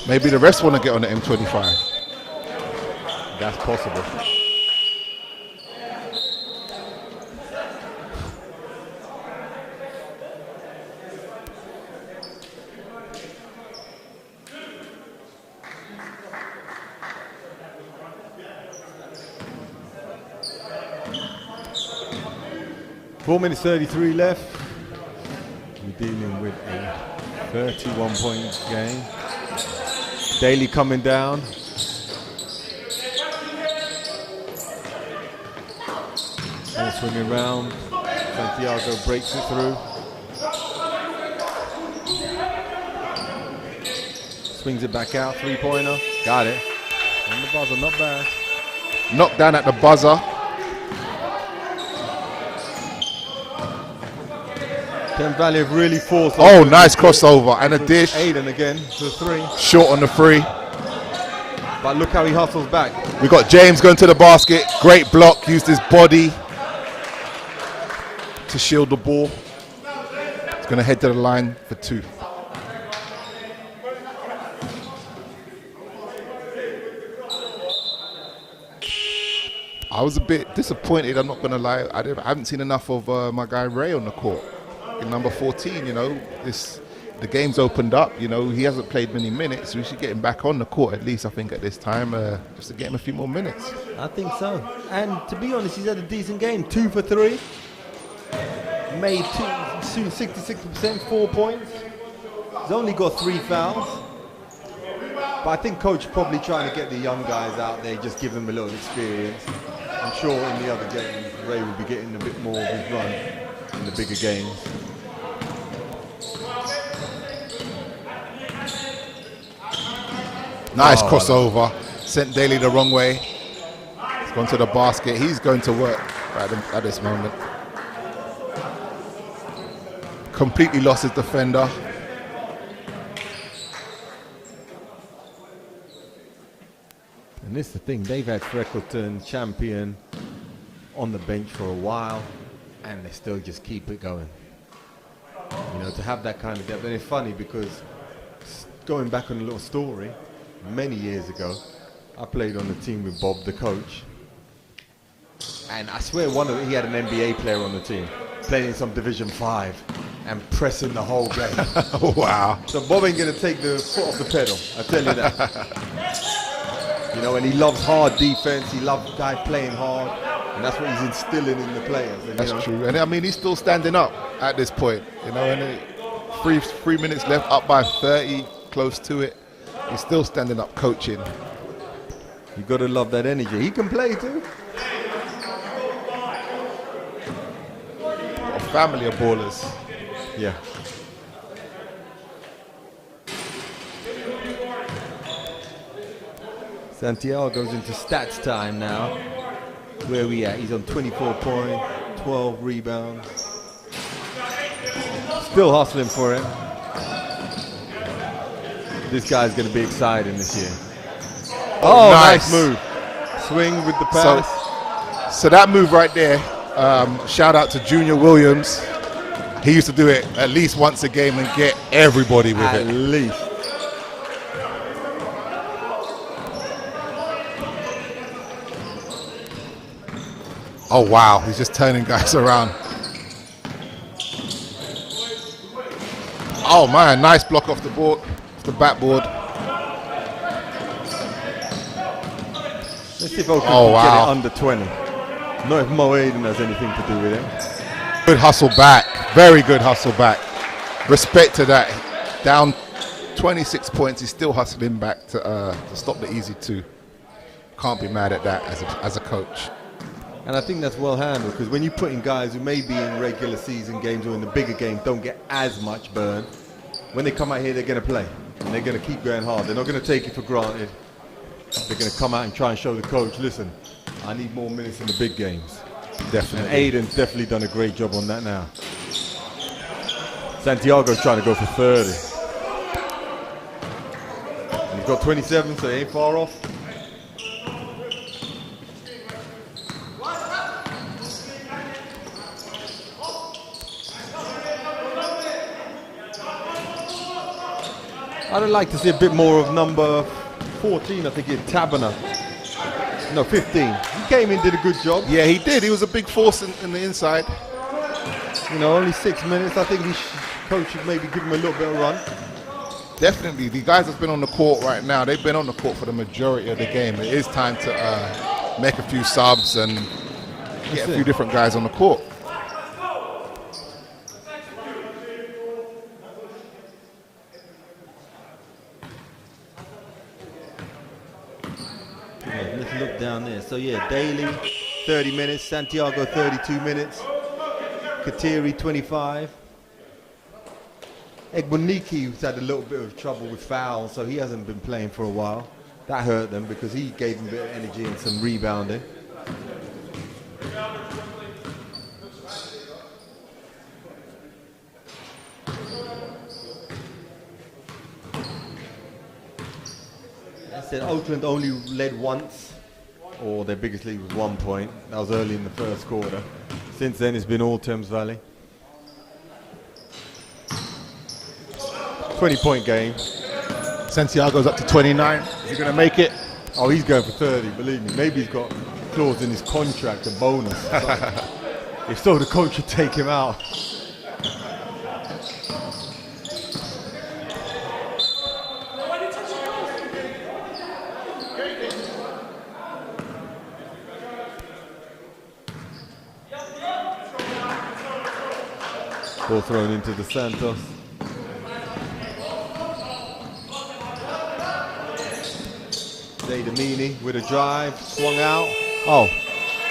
Maybe the rest want to get on the M25. That's possible. Four minutes 33 left. We're dealing with a 31-point game. Daly coming down. Ball swinging around. Santiago breaks it through. Swings it back out. Three-pointer. Got it. On the buzzer, not bad. Knocked down at the buzzer. Thames Valley have really forced. Oh, nice crossover and a dish. Aiden again to three. Short on the free. But look how he hustles back. We got James going to the basket. Great block. Used his body to shield the ball. He's going to head to the line for two. I was a bit disappointed, I'm not going to lie. I haven't seen enough of my guy Ray on the court. In number 14, you know, the game's opened up, you know, he hasn't played many minutes. We should get him back on the court at least, I think, at this time, just to get him a few more minutes. I think so. And to be honest, he's had a decent game. 2 for 3. Made 66%, 4 points. He's only got 3 fouls. But I think coach probably trying to get the young guys out there, just give them a little experience. I'm sure in the other games, Ray will be getting a bit more of his run in the bigger games. Nice crossover. Sent Daly the wrong way. He's gone to the basket. He's going to work right at this moment. Completely lost his defender. And this is the thing, they've had Freckleton, Champion on the bench for a while, and they still just keep it going. You know, to have that kind of depth. And it's funny because going back on a little story, many years ago, I played on the team with Bob, the coach. And I swear he had an NBA player on the team, playing in some Division 5 and pressing the whole game. Wow. So Bob ain't going to take the foot off the pedal, I tell you that. You know, and he loves hard defense. He loves guys playing hard. And that's what he's instilling in the players. And, that's true. And I mean, he's still standing up at this point. You know, and 3 minutes left, up by 30, close to it. He's still standing up, coaching. You got to love that energy. He can play too. A family of ballers. Yeah. Santiago goes into stats time now. Where are we at? He's on 24 points, 12 rebounds. Still hustling for it. This guy's going to be exciting this year. Oh, nice move. Swing with the pass. So that move right there, shout out to Junior Williams. He used to do it at least once a game and get everybody with it. At least. Oh, wow. He's just turning guys around. Oh, man. Nice block off the board, off the backboard. Let's see if Oaklands can get it under 20. Not if Mo Aiden has anything to do with it. Good hustle back. Very good hustle back. Respect to that. Down 26 points. He's still hustling back to stop the easy two. Can't be mad at that as a coach. And I think that's well handled, because when you put in guys who may be in regular season games or in the bigger game don't get as much burn, when they come out here, they're going to play. And they're going to keep going hard. They're not going to take it for granted. They're going to come out and try and show the coach, listen, I need more minutes in the big games. Definitely. And Aiden's definitely done a great job on that now. Santiago's trying to go for 30. And he's got 27, so he ain't far off. I'd like to see a bit more of number 14, I think it's Tabana. No, 15. He came in, did a good job. Yeah, he did. He was a big force in the inside. You know, only 6 minutes. I think coach should maybe give him a little bit of run. Definitely. The guys that's been on the court right now, they've been on the court for the majority of the game. It is time to make a few subs and get a few different guys on the court. Let's look down there. So yeah, Daly, 30 minutes. Santiago, 32 minutes. Kateri, 25. Egbonike's had a little bit of trouble with fouls, so he hasn't been playing for a while. That hurt them because he gave them a bit of energy and some rebounding. I said Oakland only led once, or their biggest lead was 1 point. That was early in the first quarter. Since then, it's been all Thames Valley. 20-point game. Santiago's up to 29. Is he going to make it? Oh, he's going for 30, believe me. Maybe he's got a clause in his contract, a bonus. If so, the coach should take him out. Ball thrown into the Santos. Damini with a drive, swung out. Oh,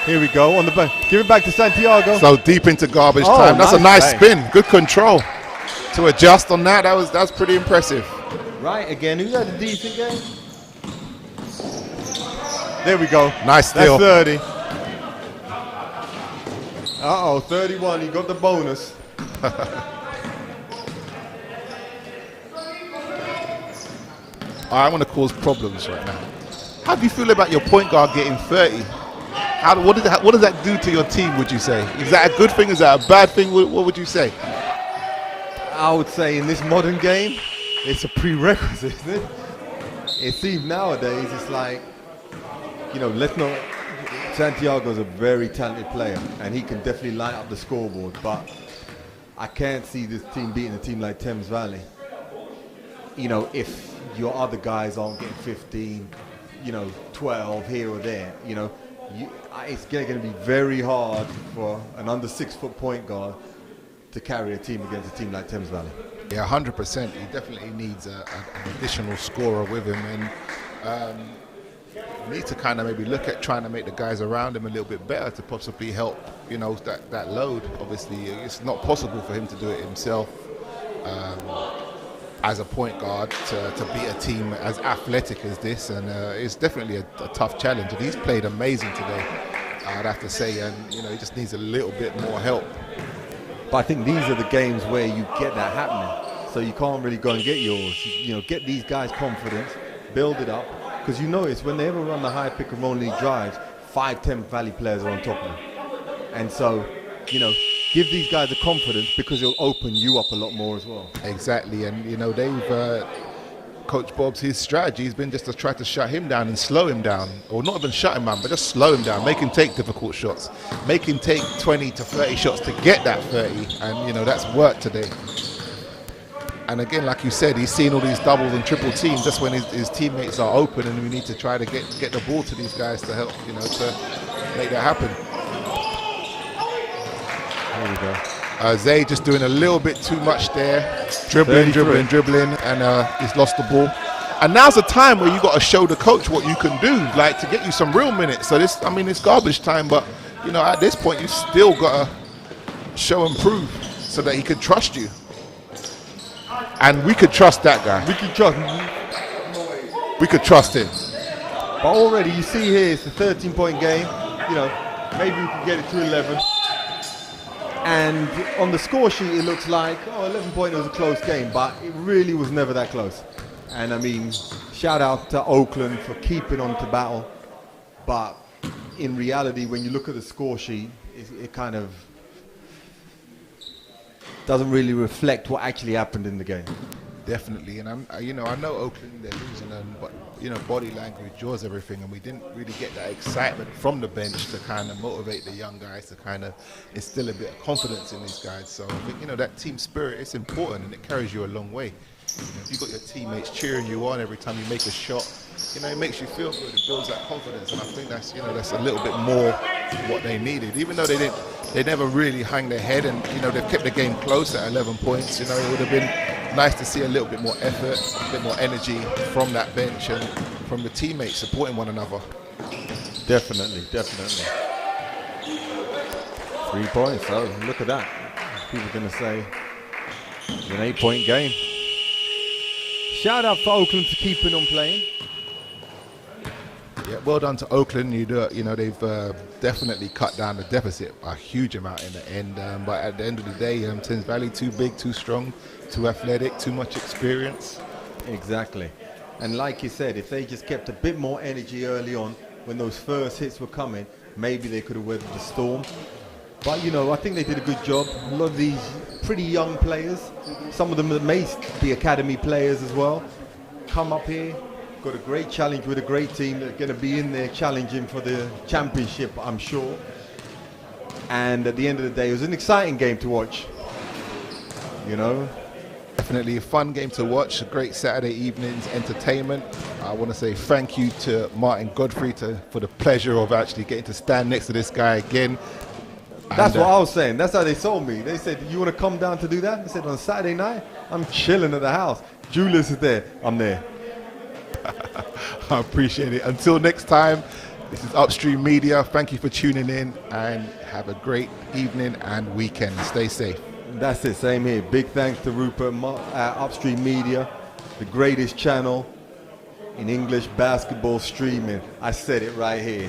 here we go on the back. Give it back to Santiago. So deep into garbage time. That's a nice spin. Good control to adjust on that. That's pretty impressive. Right, again, who had a decent game? There we go. Nice steal. That's 30. Uh-oh, 31. He got the bonus. I want to cause problems right now. How do you feel about your point guard getting 30? What does that do to your team, would you say? Is that a good thing? Is that a bad thing? What would you say? I would say in this modern game, it's a prerequisite, isn't it? It seems nowadays it's like, you know, Santiago's a very talented player and he can definitely light up the scoreboard, but I can't see this team beating a team like Thames Valley. You know, if your other guys aren't getting 15, 12 here or there, it's going to be very hard for an under 6 foot point guard to carry a team against a team like Thames Valley. Yeah, 100%. He definitely needs an additional scorer with him, and need to kind of maybe look at trying to make the guys around him a little bit better to possibly help, that load. Obviously, it's not possible for him to do it himself as a point guard to beat a team as athletic as this, and it's definitely a tough challenge. And he's played amazing today, I'd have to say, and he just needs a little bit more help. But I think these are the games where you get that happening. So you can't really go and get yours. Get these guys confidence, build it up. Because you notice when they ever run the high pick and roll league drives, 5 Thames Valley players are on top of them. And so, give these guys the confidence because it'll open you up a lot more as well. Exactly, and they've Coach Bob's his strategy has been just to try to shut him down and slow him down, or not even shut him down, but just slow him down, make him take difficult shots, make him take 20 to 30 shots to get that 30, and that's worked today. And again, like you said, he's seen all these doubles and triple teams just when his teammates are open, and we need to try to get the ball to these guys to help, to make that happen. There we go. Zay just doing a little bit too much there. Dribbling, and he's lost the ball. And now's the time where you got to show the coach what you can do, like to get you some real minutes. So it's garbage time, but at this point you still got to show and prove so that he can trust you. And we could trust that guy. We can trust. We could trust him. But already you see here it's a 13-point game. You know, maybe we can get it to 11. And on the score sheet it looks like 11-point was a close game, but it really was never that close. And I mean, shout out to Oakland for keeping on to battle. But in reality, when you look at the score sheet, it kind of doesn't really reflect what actually happened in the game. Definitely, and I know Oakland, they're losing, but body language draws everything, and we didn't really get that excitement from the bench to kind of motivate the young guys, to kind of instill a bit of confidence in these guys. So I think that team spirit is important, and it carries you a long way. If you've got your teammates cheering you on every time you make a shot, it makes you feel good. It builds that confidence, and I think that's that's a little bit more what they needed. Even though they never really hang their head, and they've kept the game close at 11 points. It would have been nice to see a little bit more effort, a bit more energy from that bench and from the teammates supporting one another. Definitely. 3 points. Oh, look at that. People are going to say it's an 8-point game. Shout out for Oakland for keeping on playing. Yeah, well done to Oakland. They've definitely cut down the deficit a huge amount in the end. But at the end of the day, Thames Valley too big, too strong, too athletic, too much experience. Exactly. And like you said, if they just kept a bit more energy early on, when those first hits were coming, maybe they could have weathered the storm. But I think they did a good job. A lot of these pretty young players, some of them may be academy players as well, come up here. Got a great challenge with a great team. They're going to be in there challenging for the championship, I'm sure. And at the end of the day, it was an exciting game to watch. Definitely a fun game to watch. A great Saturday evening's entertainment. I want to say thank you to Martin Gottfried for the pleasure of actually getting to stand next to this guy again. That's what I was saying. That's how they sold me. They said, you want to come down to do that? I said, on Saturday night, I'm chilling at the house. Julius is there. I'm there. I appreciate it. Until next time, this is UpStreamedia. Thank you for tuning in, and have a great evening and weekend. Stay safe. That's it. Same here. Big thanks to Rupert at UpStreamedia, the greatest channel in English basketball streaming. I said it right here.